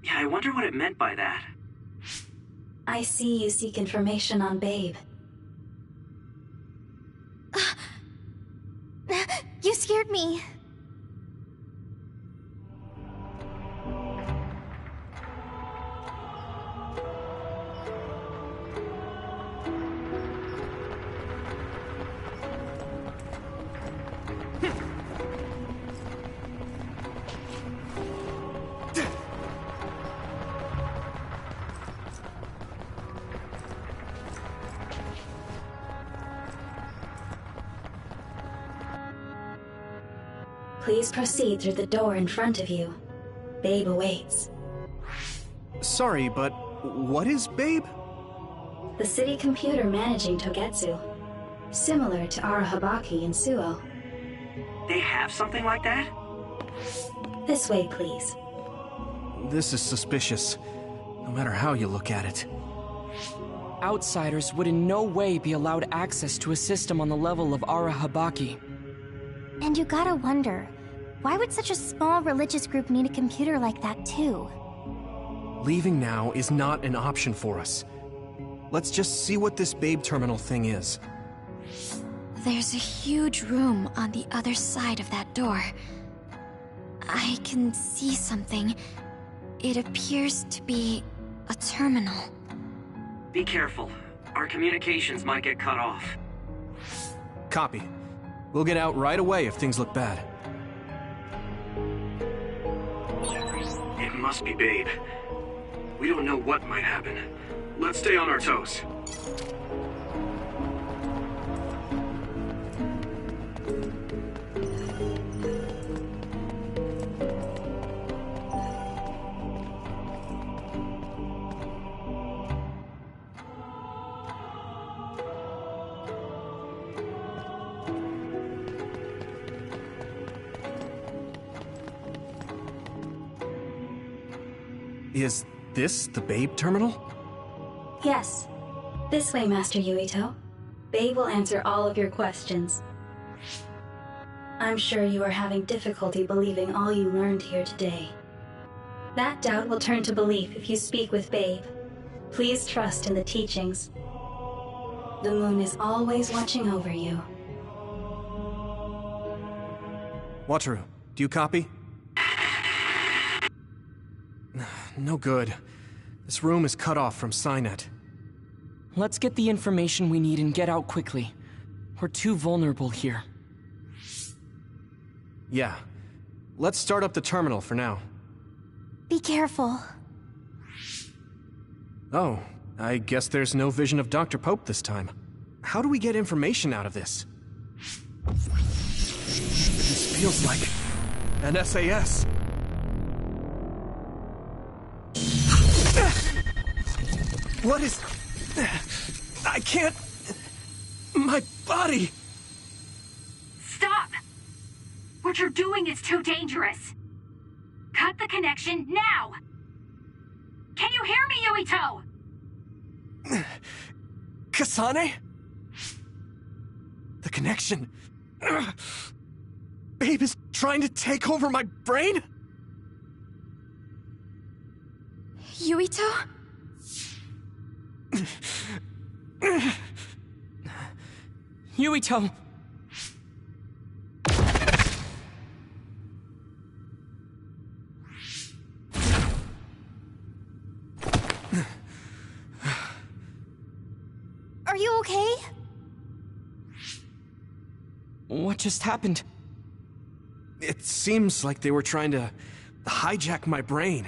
Yeah, I wonder what it meant by that. I see you seek information on Babe. You scared me. Please proceed through the door in front of you. Babe awaits. Sorry, but what is Babe? The city computer managing Togetsu. Similar to Arahabaki and Suo. They have something like that? This way, please. This is suspicious, no matter how you look at it. Outsiders would in no way be allowed access to a system on the level of Arahabaki. And you gotta wonder, why would such a small religious group need a computer like that too? Leaving now is not an option for us. Let's just see what this Babe terminal thing is. There's a huge room on the other side of that door. I can see something. It appears to be a terminal. Be careful. Our communications might get cut off. Copy. We'll get out right away if things look bad. It must be Babe. We don't know what might happen. Let's stay on our toes. Is this the Babe terminal? Yes. This way, Master Yuito. Babe will answer all of your questions. I'm sure you are having difficulty believing all you learned here today. That doubt will turn to belief if you speak with Babe. Please trust in the teachings. The moon is always watching over you. Wataru, do you copy? No good. This room is cut off from Cynet. Let's get the information we need and get out quickly. We're too vulnerable here. Yeah. Let's start up the terminal for now. Be careful. Oh, I guess there's no vision of Dr. Pope this time. How do we get information out of this? This feels like an SAS. What is... I can't... My body... Stop! What you're doing is too dangerous. Cut the connection now! Can you hear me, Yuito? Kasane? The connection... Babe is trying to take over my brain? Yuito? Yuito! Are you okay? What just happened? It seems like they were trying to hijack my brain.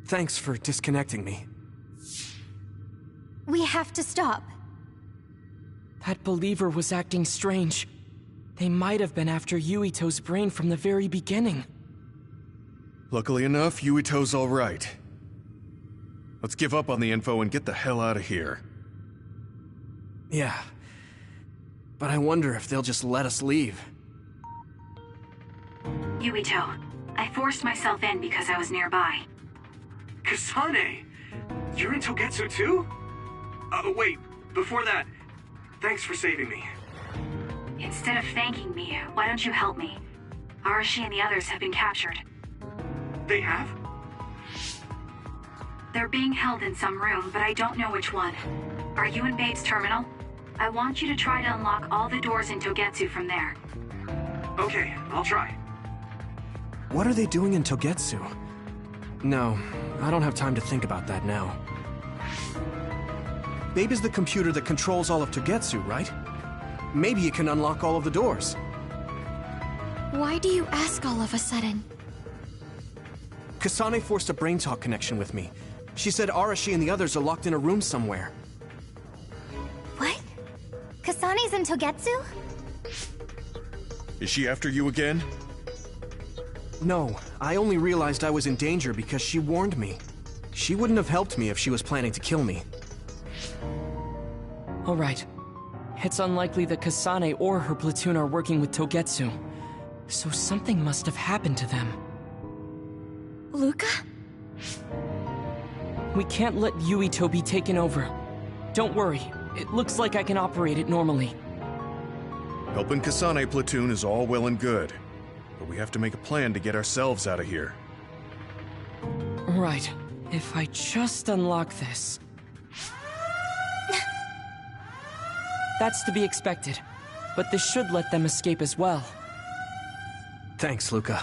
Thanks for disconnecting me. We have to stop. That believer was acting strange. They might have been after Yuito's brain from the very beginning. Luckily enough, Yuito's all right. Let's give up on the info and get the hell out of here. Yeah. But I wonder if they'll just let us leave. Yuito, I forced myself in because I was nearby. Kasane! You're in Togetsu too? Wait, before that, thanks for saving me. Instead of thanking me, why don't you help me? Arashi and the others have been captured. They have? They're being held in some room, but I don't know which one. Are you in Babe's terminal? I want you to try to unlock all the doors in Togetsu from there. Okay, I'll try. What are they doing in Togetsu? No, I don't have time to think about that now. Babe is the computer that controls all of Togetsu, right? Maybe it can unlock all of the doors. Why do you ask all of a sudden? Kasane forced a brain talk connection with me. She said Arashi and the others are locked in a room somewhere. What? Kasane's in Togetsu? Is she after you again? No, I only realized I was in danger because she warned me. She wouldn't have helped me if she was planning to kill me. All right. It's unlikely that Kasane or her platoon are working with Togetsu. So something must have happened to them. Luca? We can't let Yuito be taken over. Don't worry. It looks like I can operate it normally. Helping Kasane platoon is all well and good, but we have to make a plan to get ourselves out of here. Right. If I just unlock this... That's to be expected. But this should let them escape as well. Thanks, Luca.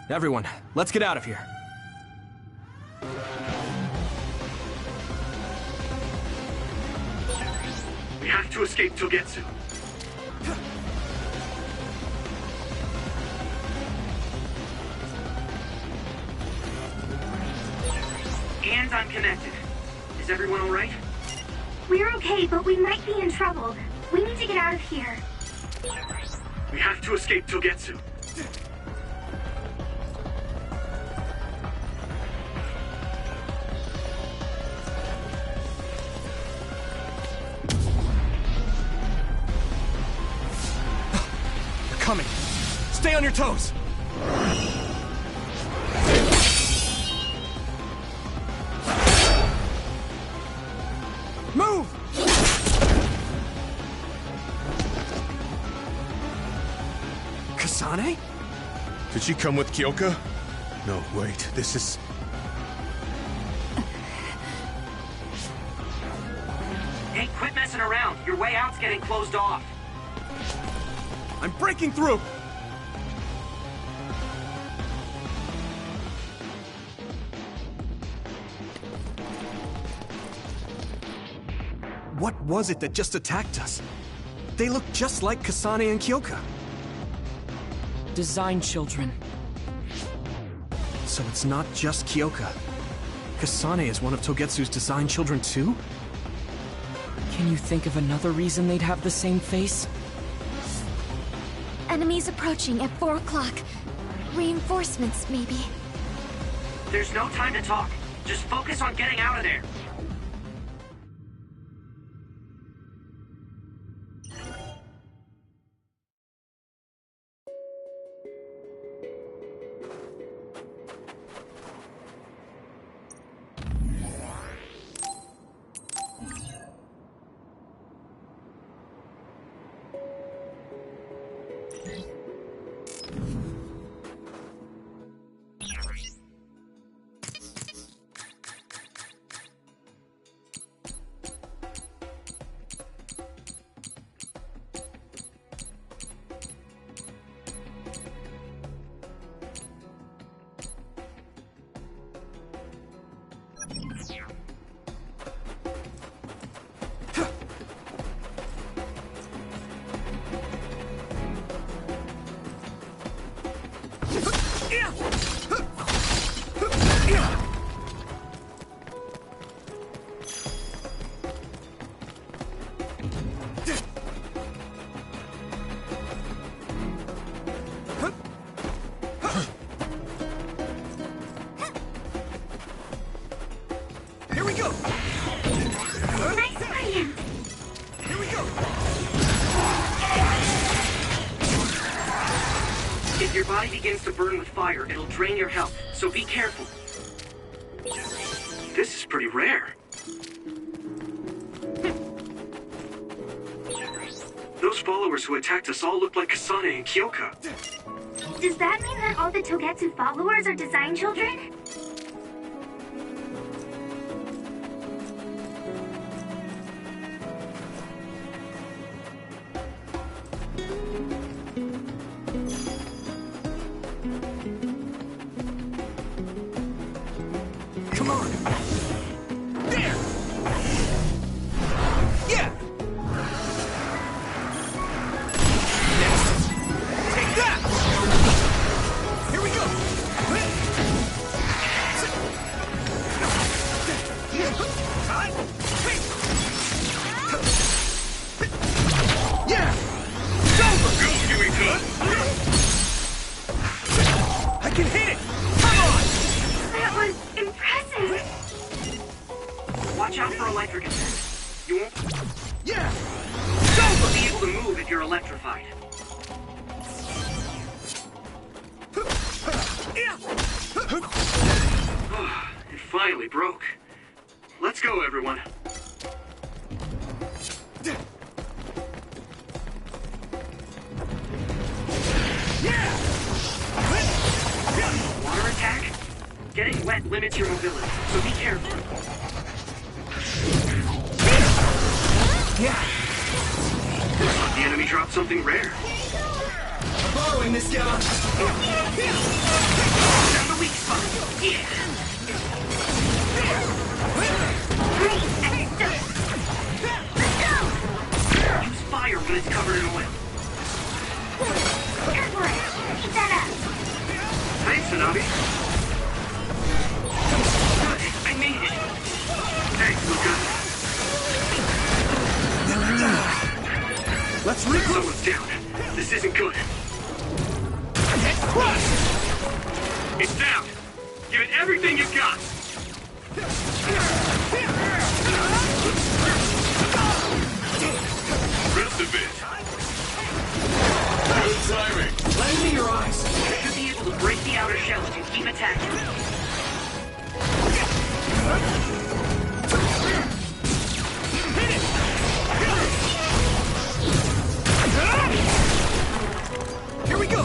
Everyone, let's get out of here. We have to escape Togetsu. And I'm connected. Is everyone all right? We're okay, but we might be in trouble. We need to get out of here. We have to escape Togetsu. They're coming. Stay on your toes. Move! Kasane? Did she come with Kyoka? No, wait, this is... Hey, quit messing around. Your way out's getting closed off. I'm breaking through! What was it that just attacked us? They look just like Kasane and Kyoka. Design children. So it's not just Kyoka. Kasane is one of Togetsu's design children too? Can you think of another reason they'd have the same face? Enemies approaching at 4 o'clock. Reinforcements, maybe. There's no time to talk. Just focus on getting out of there. If your body begins to burn with fire, it'll drain your health, so be careful. This is pretty rare. Those followers who attacked us all look like Kasane and Kyoka. Does that mean that all the Togetsu followers are design children? Come on! There! Yeah! Next! Take that! Here we go! Yeah! It's over! Go, Huey-kun! I can hit it! Come on! That was impressive! Watch out for electric attacks. You won't Yeah! It's over! be able to move if you're electrified. It finally broke. Let's go, everyone. Water attack? Getting wet limits your mobility, so be careful. Yeah! The enemy dropped something rare. I'm borrowing this guy! Found the weak spot. Yeah. Great, I'm stuck. Let's go! Use fire when it's covered in oil. Good work. Keep that up. Thanks, Tsunabe. Good, I made it. Thanks, Luca. Let's regroup! Someone's down. This isn't good. Crush! It's down. Give it everything you've got. Rest a bit. Good timing. Lend me your eyes! You should be able to break the outer shell if you keep attacking. Here we go!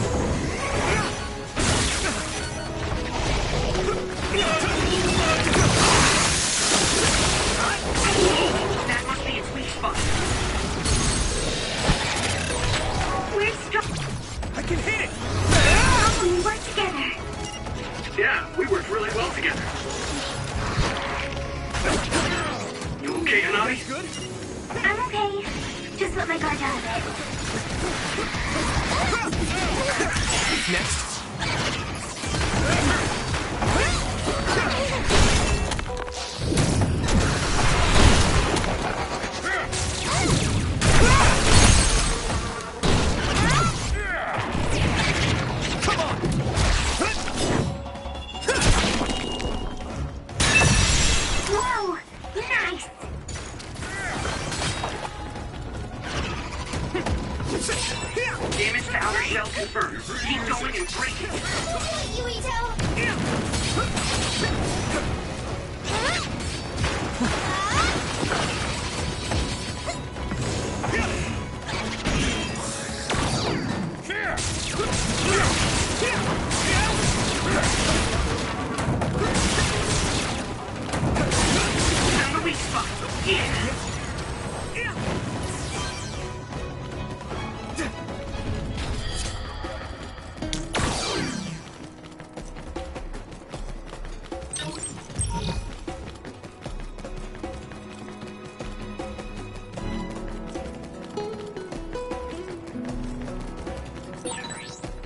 That must be its weak spot. We're strong. I can hit it! We work together. Yeah, we worked really well together. You okay, Hanabi? Good? I'm okay. Just let my guard down a bit. Next. Yeah.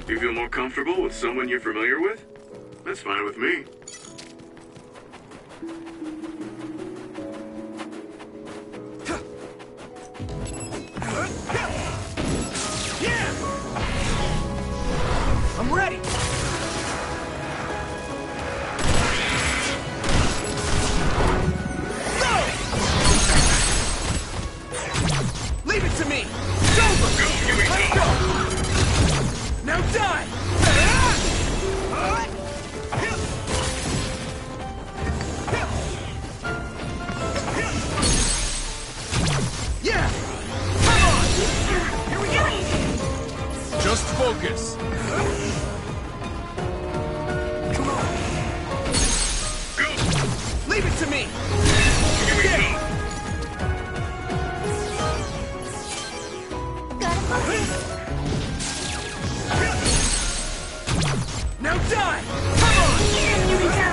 You feel more comfortable with someone you're familiar with? That's fine with me. I'm ready! Go! Leave it to me! It's over! Let's go! Now die! Yeah! Come on! Here we go! Just focus! Come on! Go! Leave it to me! Here we go! Gotta focus. Now die! Come on! Yuito!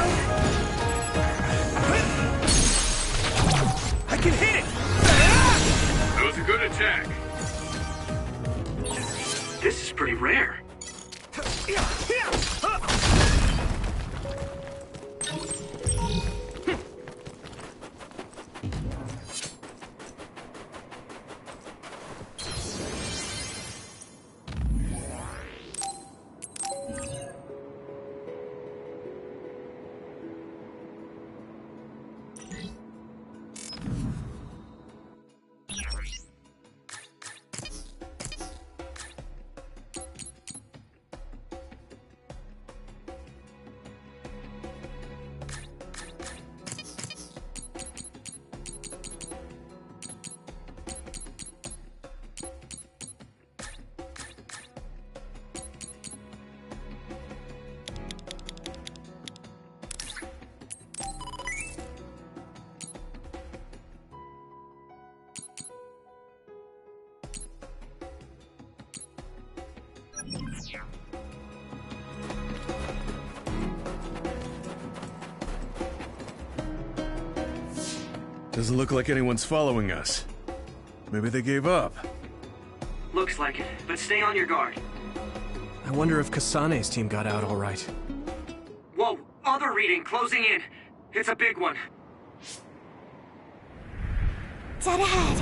I can hit it! That was a good attack. This is pretty rare. Doesn't look like anyone's following us. Maybe they gave up. Looks like it, but stay on your guard. I wonder if Kasane's team got out all right. Whoa, other reading closing in. It's a big one. Dead ahead.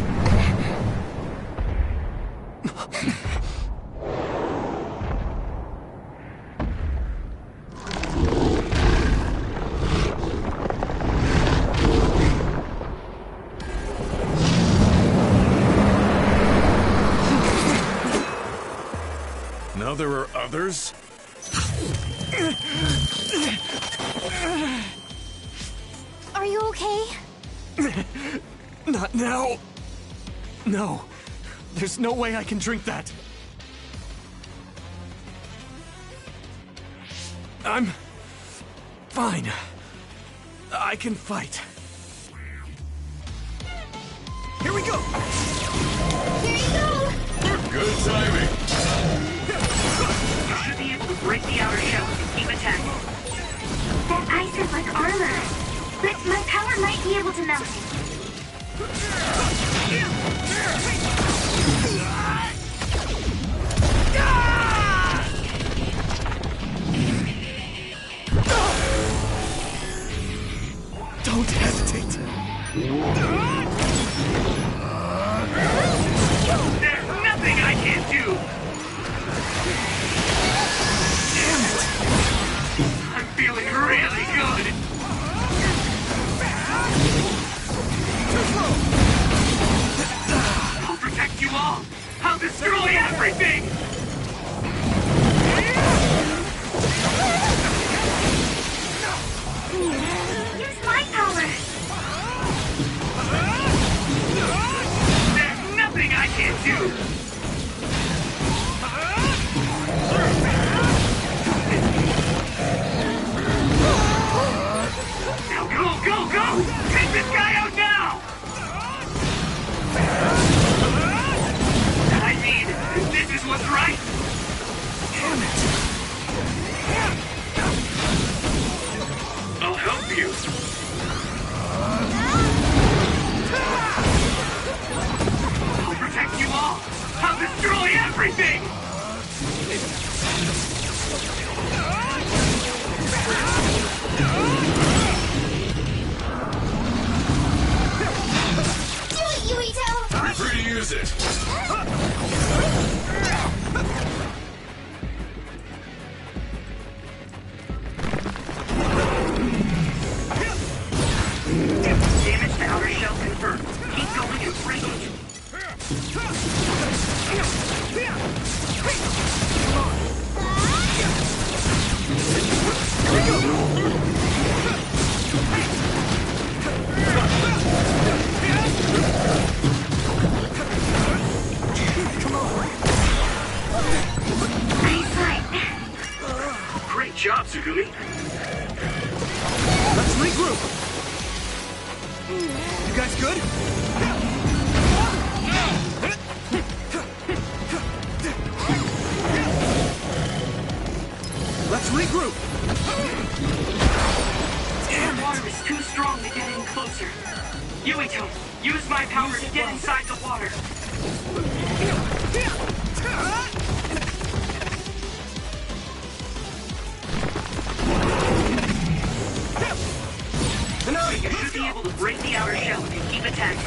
Now there are others? Are you okay? Not now. No. There's no way I can drink that. I'm fine. I can fight. Here we go! Here you go! Good timing. You should be able to break the outer shell and keep attacking. That ice is like armor. But my power might be able to melt it. Don't hesitate. There's nothing I can't do! Damn it! I'm feeling really good! I'll protect you all! I'll destroy everything! Use my power. There's nothing I can't do! Now go, go, go! Take this guy out now! This one's right! Damn it! I'll help you. I'll protect you all! I'll destroy everything! Do it, Yuito! Be free to use it. Damage to outer shell confirmed. Keep going and break it. Great job, Tsugumi. Let's regroup! You guys good? Let's regroup! Damn, water is too strong to get in closer. Yuito, use my power to get inside the water. You should be able to break the outer shell if you keep attacking.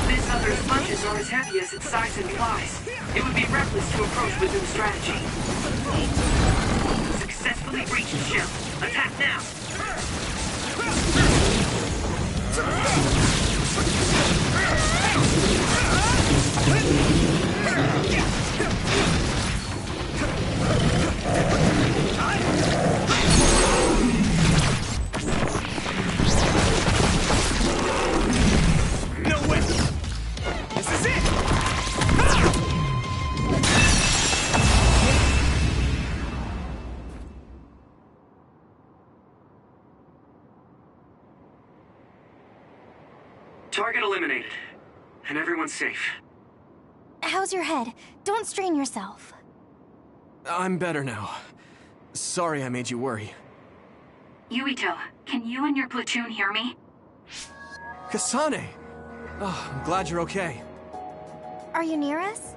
This other sponges are as heavy as its size implies. It would be reckless to approach with no strategy. Successfully breached the shell. Attack now! No way! This is it! Target eliminated. And everyone's safe. How's your head? Don't strain yourself. I'm better now. Sorry I made you worry. Yuito, can you and your platoon hear me? Kasane! Oh, I'm glad you're okay. Are you near us?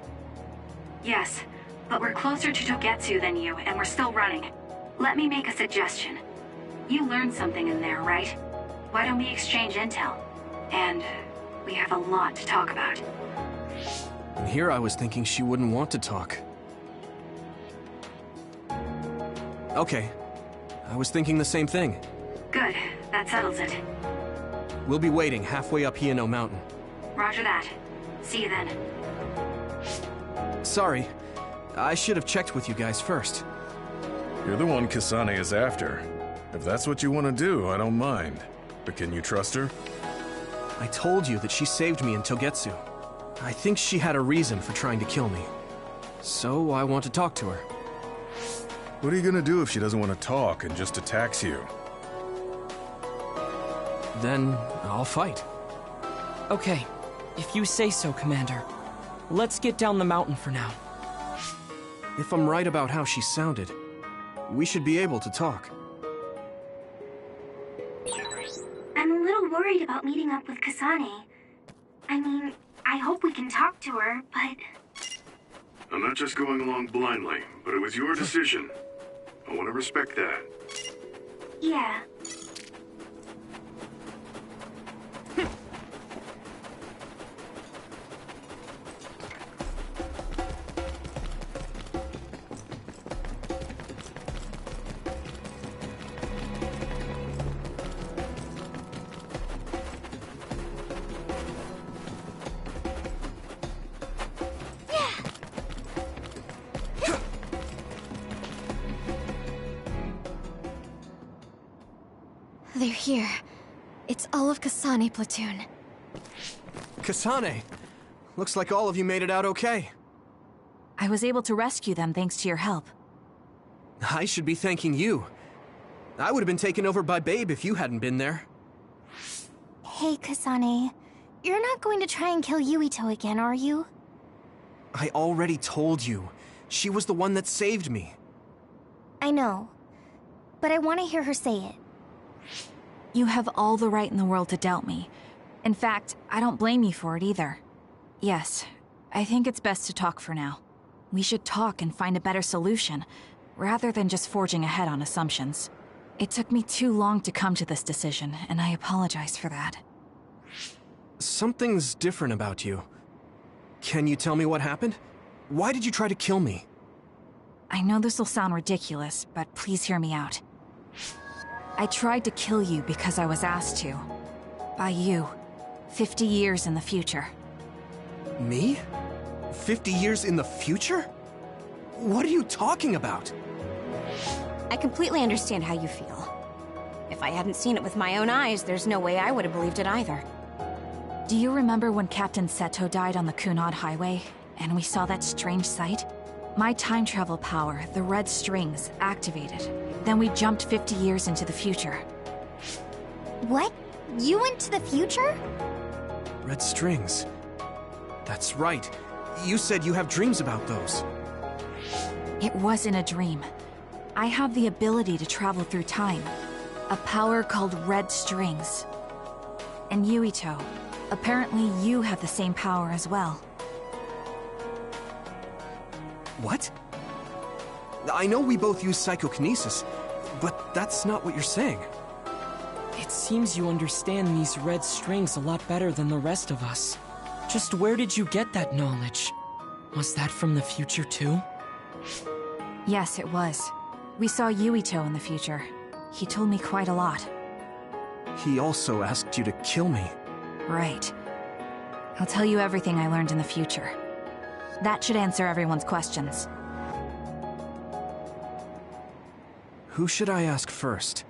Yes, but we're closer to Togetsu than you, and we're still running. Let me make a suggestion. You learned something in there, right? Why don't we exchange intel? And we have a lot to talk about. And here I was thinking she wouldn't want to talk. Okay. I was thinking the same thing. Good, that settles it. We'll be waiting halfway up Hiyano Mountain. Roger that. See you then. Sorry. I should have checked with you guys first. You're the one Kasane is after. If that's what you want to do, I don't mind. But can you trust her? I told you that she saved me in Togetsu. I think she had a reason for trying to kill me. So I want to talk to her. What are you gonna do if she doesn't want to talk and just attacks you? Then I'll fight. Okay, if you say so, Commander. Let's get down the mountain for now. If I'm right about how she sounded, we should be able to talk. I'm a little worried about meeting up with Kasane. I mean, I hope we can talk to her, but... I'm not just going along blindly, but it was your decision. I want to respect that. yeah. They're here. It's all of Kasane platoon. Kasane! Looks like all of you made it out okay. I was able to rescue them thanks to your help. I should be thanking you. I would have been taken over by Babe if you hadn't been there. Hey, Kasane. You're not going to try and kill Yuito again, are you? I already told you. She was the one that saved me. I know. But I want to hear her say it. You have all the right in the world to doubt me. In fact, I don't blame you for it either. Yes, I think it's best to talk for now. We should talk and find a better solution, rather than just forging ahead on assumptions. It took me too long to come to this decision, and I apologize for that. Something's different about you. Can you tell me what happened? Why did you try to kill me? I know this will sound ridiculous, but please hear me out. I tried to kill you because I was asked to. By you. 50 years in the future. Me? 50 years in the future? What are you talking about? I completely understand how you feel. If I hadn't seen it with my own eyes, there's no way I would have believed it either. Do you remember when Captain Seto died on the Kunad Highway, and we saw that strange sight? My time travel power, the red strings, activated. Then we jumped 50 years into the future. What? You went to the future? Red strings. That's right. You said you have dreams about those. It wasn't a dream. I have the ability to travel through time. A power called red strings. And Yuito, apparently you have the same power as well. What? I know we both use psychokinesis, but that's not what you're saying. It seems you understand these red strings a lot better than the rest of us. Just where did you get that knowledge? Was that from the future too? Yes, it was. We saw Yuito in the future. He told me quite a lot. He also asked you to kill me. Right. I'll tell you everything I learned in the future. That should answer everyone's questions. Who should I ask first?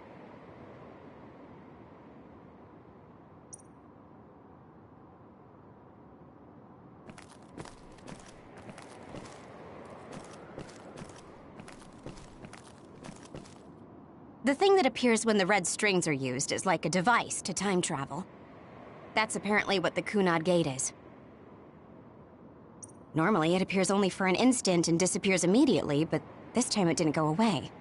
The thing that appears when the red strings are used is like a device to time travel. That's apparently what the Kunad Gate is. Normally, it appears only for an instant and disappears immediately, but this time it didn't go away.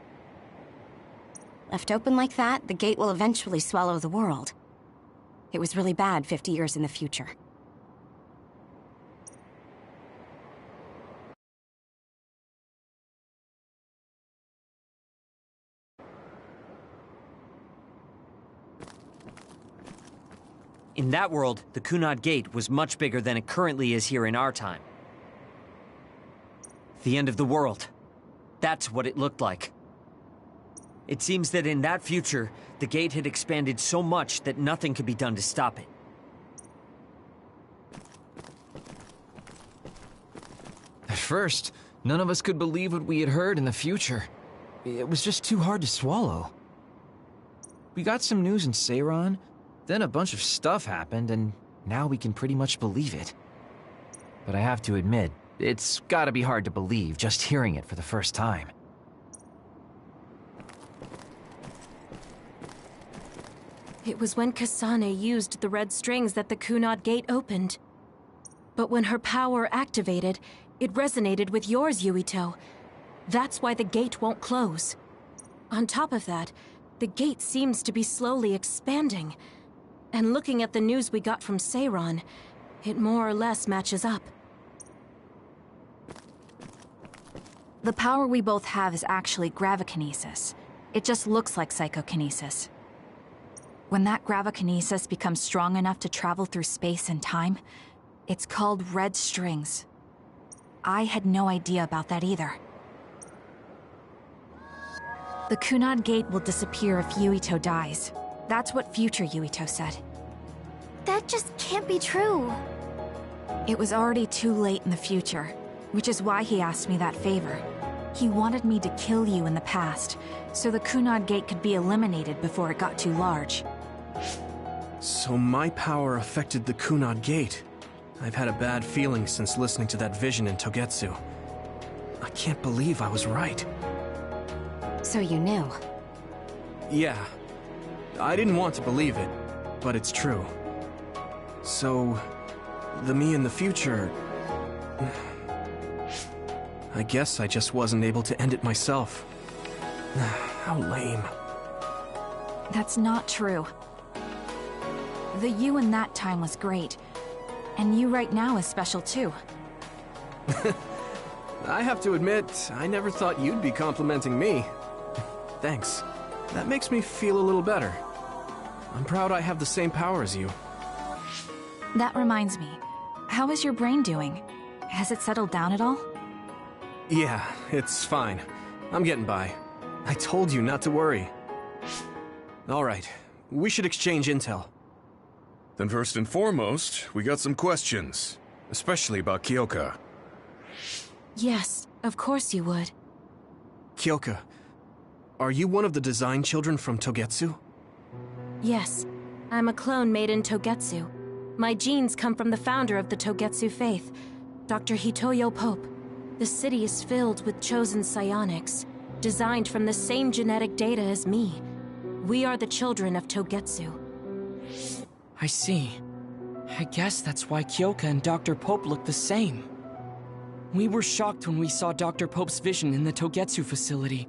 Left open like that, the gate will eventually swallow the world. It was really bad 50 years in the future. In that world, the Kunad Gate was much bigger than it currently is here in our time. The end of the world. That's what it looked like. It seems that in that future, the gate had expanded so much that nothing could be done to stop it. At first, none of us could believe what we had heard in the future. It was just too hard to swallow. We got some news in Seiran, then a bunch of stuff happened, and now we can pretty much believe it. But I have to admit, it's gotta be hard to believe just hearing it for the first time. It was when Kasane used the red strings that the Kunad Gate opened. But when her power activated, it resonated with yours, Yuito. That's why the gate won't close. On top of that, the gate seems to be slowly expanding. And looking at the news we got from Seiran, it more or less matches up. The power we both have is actually gravikinesis. It just looks like psychokinesis. When that gravikinesis becomes strong enough to travel through space and time, it's called red strings. I had no idea about that either. The Kunad Gate will disappear if Yuito dies. That's what future Yuito said. That just can't be true. It was already too late in the future, which is why he asked me that favor. He wanted me to kill you in the past, so the Kunad Gate could be eliminated before it got too large. So my power affected the Kunad Gate. I've had a bad feeling since listening to that vision in Togetsu. I can't believe I was right. So you knew? Yeah. I didn't want to believe it, but it's true. So, the me in the future... I guess I just wasn't able to end it myself. How lame. That's not true. The you in that time was great. And you right now is special too. I have to admit, I never thought you'd be complimenting me. Thanks. That makes me feel a little better. I'm proud I have the same power as you. That reminds me. How is your brain doing? Has it settled down at all? Yeah, it's fine. I'm getting by. I told you not to worry. Alright, we should exchange intel. Then first and foremost, we got some questions. Especially about Kyoka. Yes, of course you would. Kyoka, are you one of the design children from Togetsu? Yes, I'm a clone made in Togetsu. My genes come from the founder of the Togetsu faith, Dr. Hitoyo Pope. The city is filled with chosen psionics, designed from the same genetic data as me. We are the children of Togetsu. I see. I guess that's why Kyoka and Dr. Pope look the same. We were shocked when we saw Dr. Pope's vision in the Togetsu facility.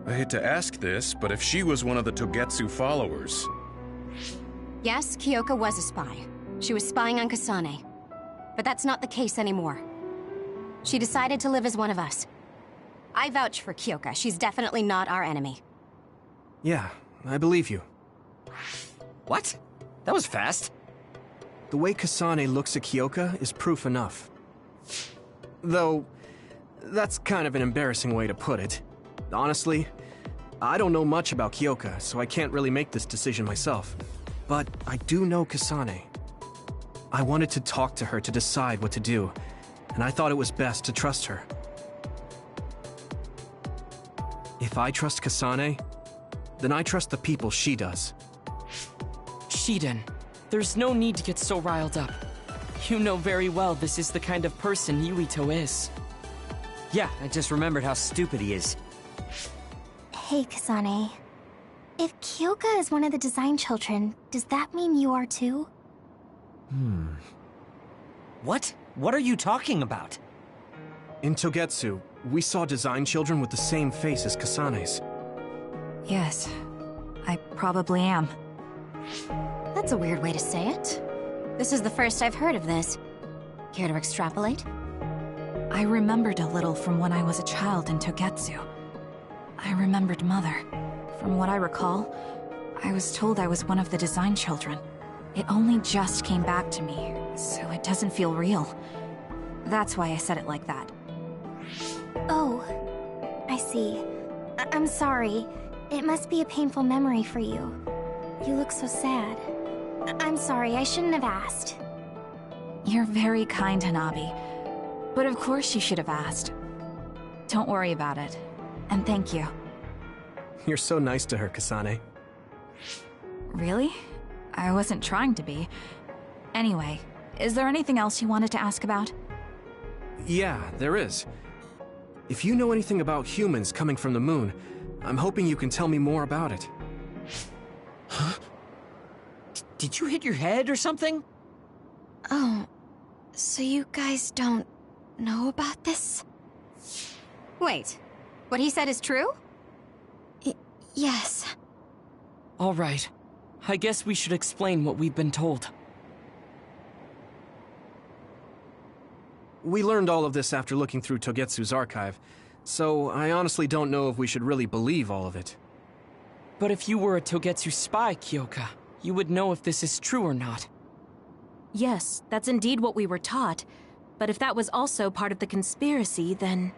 I hate to ask this, but if she was one of the Togetsu followers... Yes, Kyoka was a spy. She was spying on Kasane. But that's not the case anymore. She decided to live as one of us. I vouch for Kyoka. She's definitely not our enemy. Yeah, I believe you. What? That was fast. The way Kasane looks at Kyoka is proof enough. Though, that's kind of an embarrassing way to put it. Honestly, I don't know much about Kyoka, so I can't really make this decision myself. But I do know Kasane. I wanted to talk to her to decide what to do, and I thought it was best to trust her. If I trust Kasane, then I trust the people she does. Shiden, there's no need to get so riled up. You know very well this is the kind of person Yuito is. Yeah, I just remembered how stupid he is. Hey, Kasane. If Kyoka is one of the design children, does that mean you are too? What? What are you talking about? In Togetsu, we saw design children with the same face as Kasane's. Yes, I probably am. That's a weird way to say it. This is the first I've heard of this. Care to extrapolate? I remembered a little from when I was a child in Togetsu. I remembered Mother. From what I recall, I was told I was one of the design children. It only just came back to me, so it doesn't feel real. That's why I said it like that. Oh, I see. I'm sorry. It must be a painful memory for you. You look so sad. I'm sorry, I shouldn't have asked. You're very kind, Hanabi. But of course you should have asked. Don't worry about it. And thank you. You're so nice to her, Kasane. Really? I wasn't trying to be. Anyway, is there anything else you wanted to ask about? Yeah, there is. If you know anything about humans coming from the moon, I'm hoping you can tell me more about it. Huh? Did you hit your head or something? Oh, so you guys don't know about this? Wait, what he said is true? Yes. All right. I guess we should explain what we've been told. We learned all of this after looking through Togetsu's archive, so I honestly don't know if we should really believe all of it. But if you were a Togetsu spy, Kyoka, you would know if this is true or not. Yes, that's indeed what we were taught. But if that was also part of the conspiracy, then...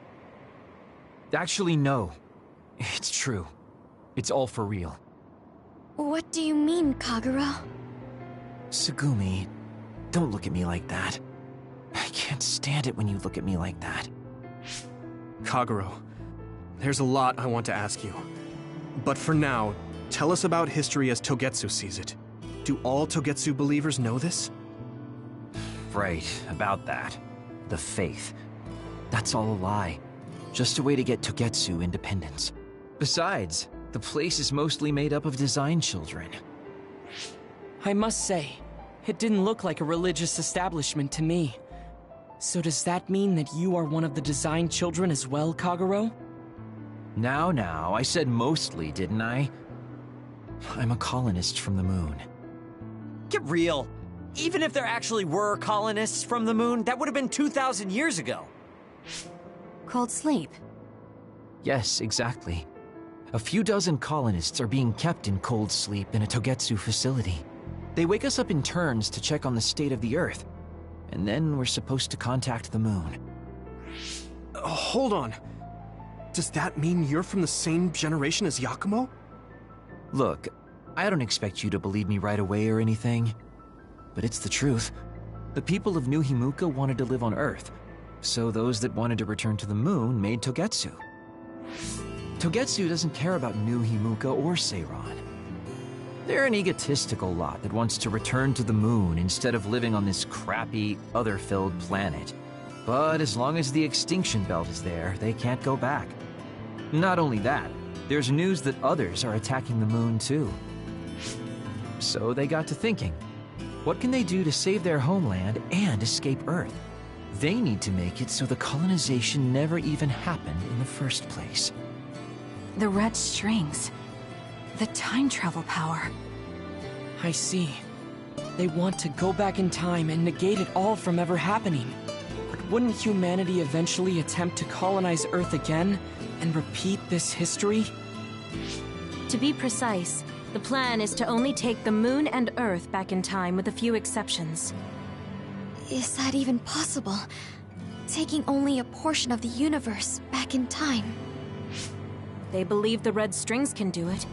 Actually, no. It's true. It's all for real. What do you mean, Kagura? Tsugumi, don't look at me like that. I can't stand it when you look at me like that. Kaguro, there's a lot I want to ask you. But for now, tell us about history as Togetsu sees it. Do all Togetsu believers know this? Right, about that. The faith. That's all a lie. Just a way to get Togetsu independence. Besides, the place is mostly made up of design children. I must say, It didn't look like a religious establishment to me. So does that mean that you are one of the design children as well, Kagero? Now, I said mostly, didn't I? I'm a colonist from the moon. Get real. Even if there actually were colonists from the moon, that would have been 2,000 years ago. Cold sleep. Yes, exactly. A few dozen colonists are being kept in cold sleep in a Togetsu facility. They wake us up in turns to check on the state of the Earth, and then we're supposed to contact the moon. Hold on. Does that mean you're from the same generation as Yakumo? Look, I don't expect you to believe me right away or anything, but it's the truth. The people of New Himuka wanted to live on Earth, so those that wanted to return to the moon made Togetsu. Togetsu doesn't care about New Himuka or Seiran. They're an egotistical lot that wants to return to the moon instead of living on this crappy, other-filled planet. But as long as the extinction belt is there, they can't go back. Not only that, there's news that others are attacking the moon too. So they got to thinking, what can they do to save their homeland and escape Earth? They need to make it so the colonization never even happened in the first place. The red strings. The time travel power. I see. They want to go back in time and negate it all from ever happening. But wouldn't humanity eventually attempt to colonize Earth again and repeat this history? To be precise, the plan is to only take the moon and Earth back in time with a few exceptions. Is that even possible? Taking only a portion of the universe back in time? They believe the red strings can do it.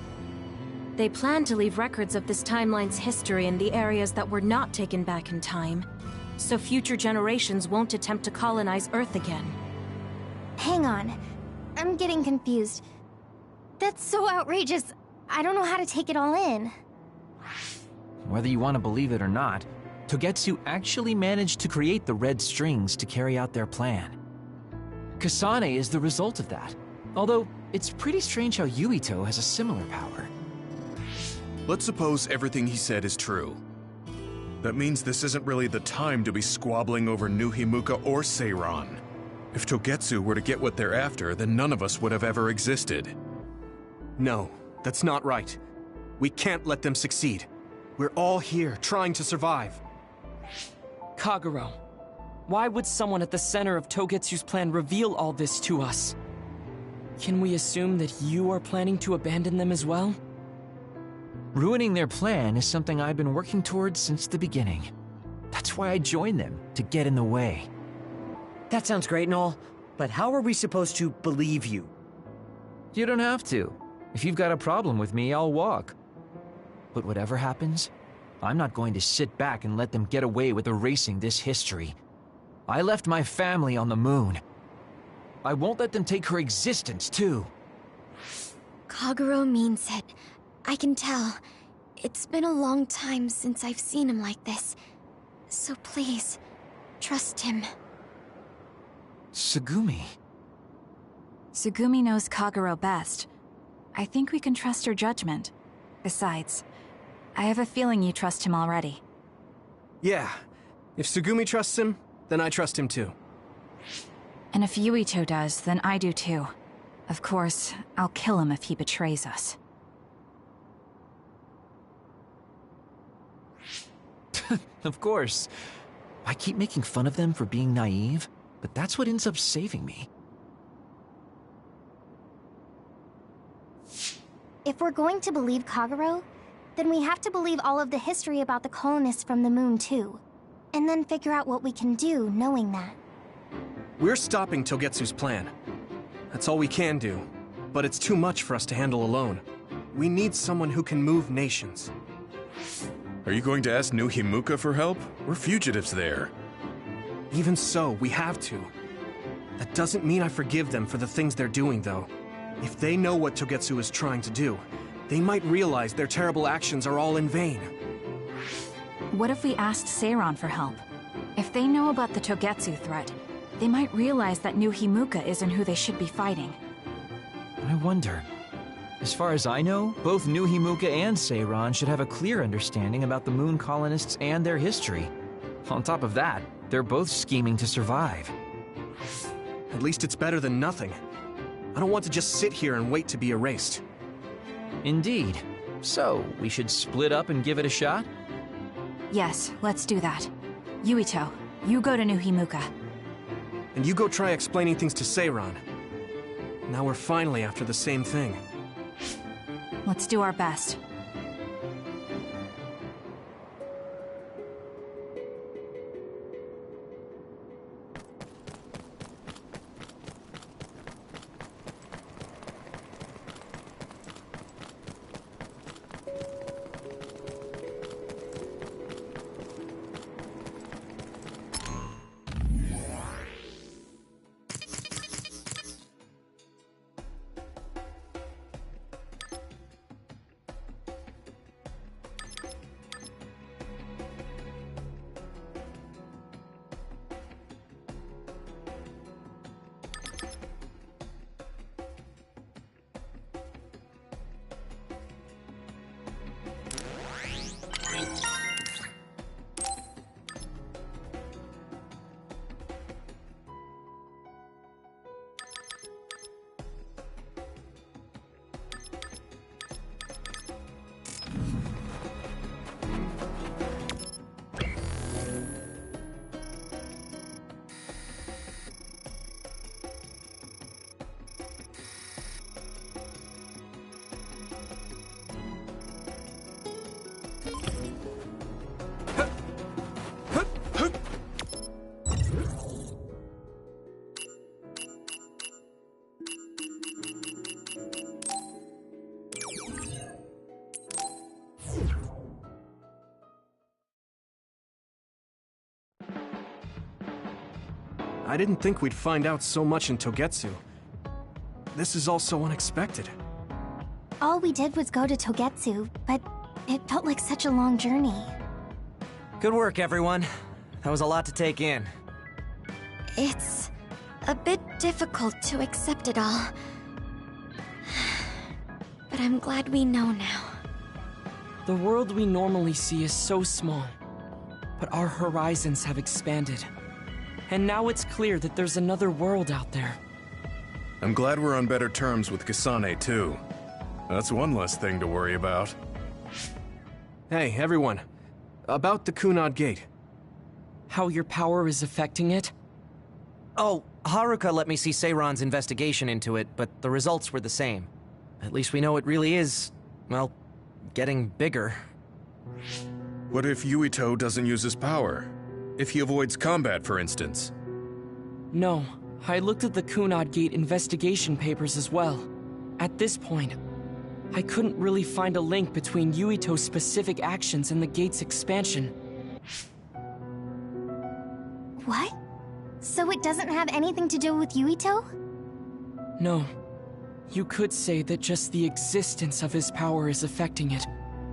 They plan to leave records of this timeline's history in the areas that were not taken back in time, so future generations won't attempt to colonize Earth again. Hang on. I'm getting confused. That's so outrageous. I don't know how to take it all in. Whether you want to believe it or not, Togetsu actually managed to create the red strings to carry out their plan. Kasane is the result of that, although it's pretty strange how Yuito has a similar power. Let's suppose everything he said is true. That means this isn't really the time to be squabbling over New Himuka or Seiran. If Togetsu were to get what they're after, then none of us would have ever existed. No, that's not right. We can't let them succeed. We're all here, trying to survive. Kagero, why would someone at the center of Togetsu's plan reveal all this to us? Can we assume that you are planning to abandon them as well? Ruining their plan is something I've been working towards since the beginning. That's why I joined them, to get in the way. That sounds great and all, but how are we supposed to believe you? You don't have to. If you've got a problem with me, I'll walk. But whatever happens, I'm not going to sit back and let them get away with erasing this history. I left my family on the moon. I won't let them take her existence, too. Kagero means it. I can tell. It's been a long time since I've seen him like this. So please, trust him. Tsugumi. Tsugumi knows Kagero best. I think we can trust her judgment. Besides, I have a feeling you trust him already. Yeah. If Tsugumi trusts him, then I trust him too. And if Yuito does, then I do too. Of course, I'll kill him if he betrays us. Of course. I keep making fun of them for being naive, but that's what ends up saving me. If we're going to believe Kagero, then we have to believe all of the history about the colonists from the moon too. And then figure out what we can do knowing that. We're stopping Togetsu's plan. That's all we can do. But it's too much for us to handle alone. We need someone who can move nations. Are you going to ask New Himuka for help? We're fugitives there. Even so, we have to. That doesn't mean I forgive them for the things they're doing, though. If they know what Togetsu is trying to do, they might realize their terrible actions are all in vain. What if we asked Seiran for help? If they know about the Togetsu threat, they might realize that New Himuka isn't who they should be fighting. I wonder. As far as I know, both New Himuka and Seiran should have a clear understanding about the moon colonists and their history. On top of that, they're both scheming to survive. At least it's better than nothing. I don't want to just sit here and wait to be erased. Indeed. So, we should split up and give it a shot? Yes, let's do that. Yuito, you go to New Himuka. And you go try explaining things to Seiran. Now we're finally after the same thing. Let's do our best. I didn't think we'd find out so much in Togetsu. This is all so unexpected. All we did was go to Togetsu, but it felt like such a long journey. Good work, everyone. That was a lot to take in. It's a bit difficult to accept it all. But I'm glad we know now. The world we normally see is so small, but our horizons have expanded. And now it's clear that there's another world out there. I'm glad we're on better terms with Kasane, too. That's one less thing to worry about. Hey, everyone. About the Kunad Gate. How your power is affecting it? Oh, Haruka let me see Seiran's investigation into it, but the results were the same. At least we know it really is, well, getting bigger. What if Yuito doesn't use his power? If he avoids combat, for instance? No, I looked at the Kunad Gate investigation papers as well. At this point, I couldn't really find a link between Yuito's specific actions and the gate's expansion. What? So it doesn't have anything to do with Yuito? No. You could say that just the existence of his power is affecting it.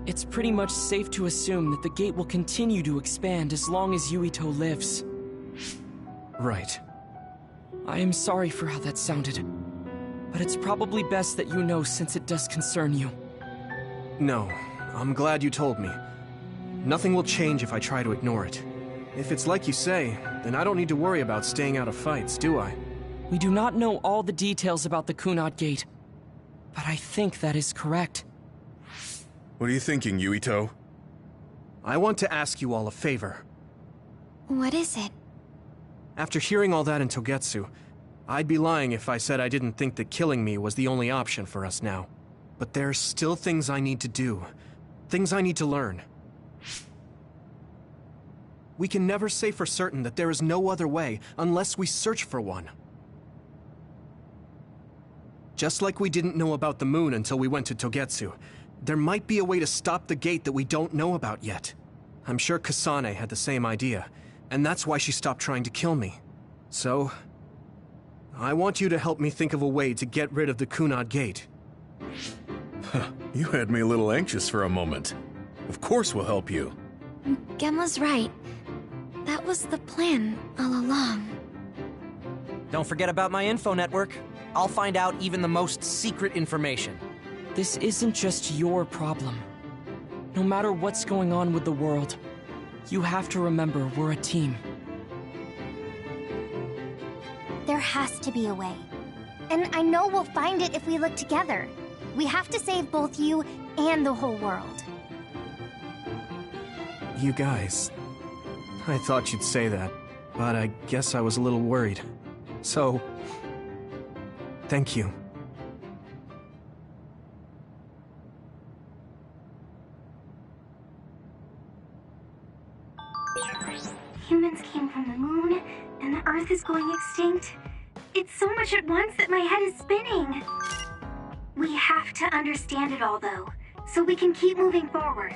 It's pretty much safe to assume that the gate will continue to expand as long as Yuito lives. Right. I am sorry for how that sounded, but it's probably best that you know since it does concern you. No, I'm glad you told me. Nothing will change if I try to ignore it. If it's like you say, then I don't need to worry about staying out of fights, do I? We do not know all the details about the Kunad Gate, but I think that is correct. What are you thinking, Yuito? I want to ask you all a favor. What is it? After hearing all that in Togetsu, I'd be lying if I said I didn't think that killing me was the only option for us now. But there's still things I need to do. Things I need to learn. We can never say for certain that there is no other way unless we search for one. Just like we didn't know about the moon until we went to Togetsu, there might be a way to stop the gate that we don't know about yet. I'm sure Kasane had the same idea, and that's why she stopped trying to kill me. So, I want you to help me think of a way to get rid of the Kunad Gate. You had me a little anxious for a moment. Of course we'll help you. Gemma's right. That was the plan all along. Don't forget about my info network. I'll find out even the most secret information. This isn't just your problem. No matter what's going on with the world, you have to remember we're a team. There has to be a way. And I know we'll find it if we look together. We have to save both you and the whole world. You guys... I thought you'd say that, but I guess I was a little worried. So... thank you. Humans came from the moon, and the Earth is going extinct. It's so much at once that my head is spinning. We have to understand it all, though, so we can keep moving forward.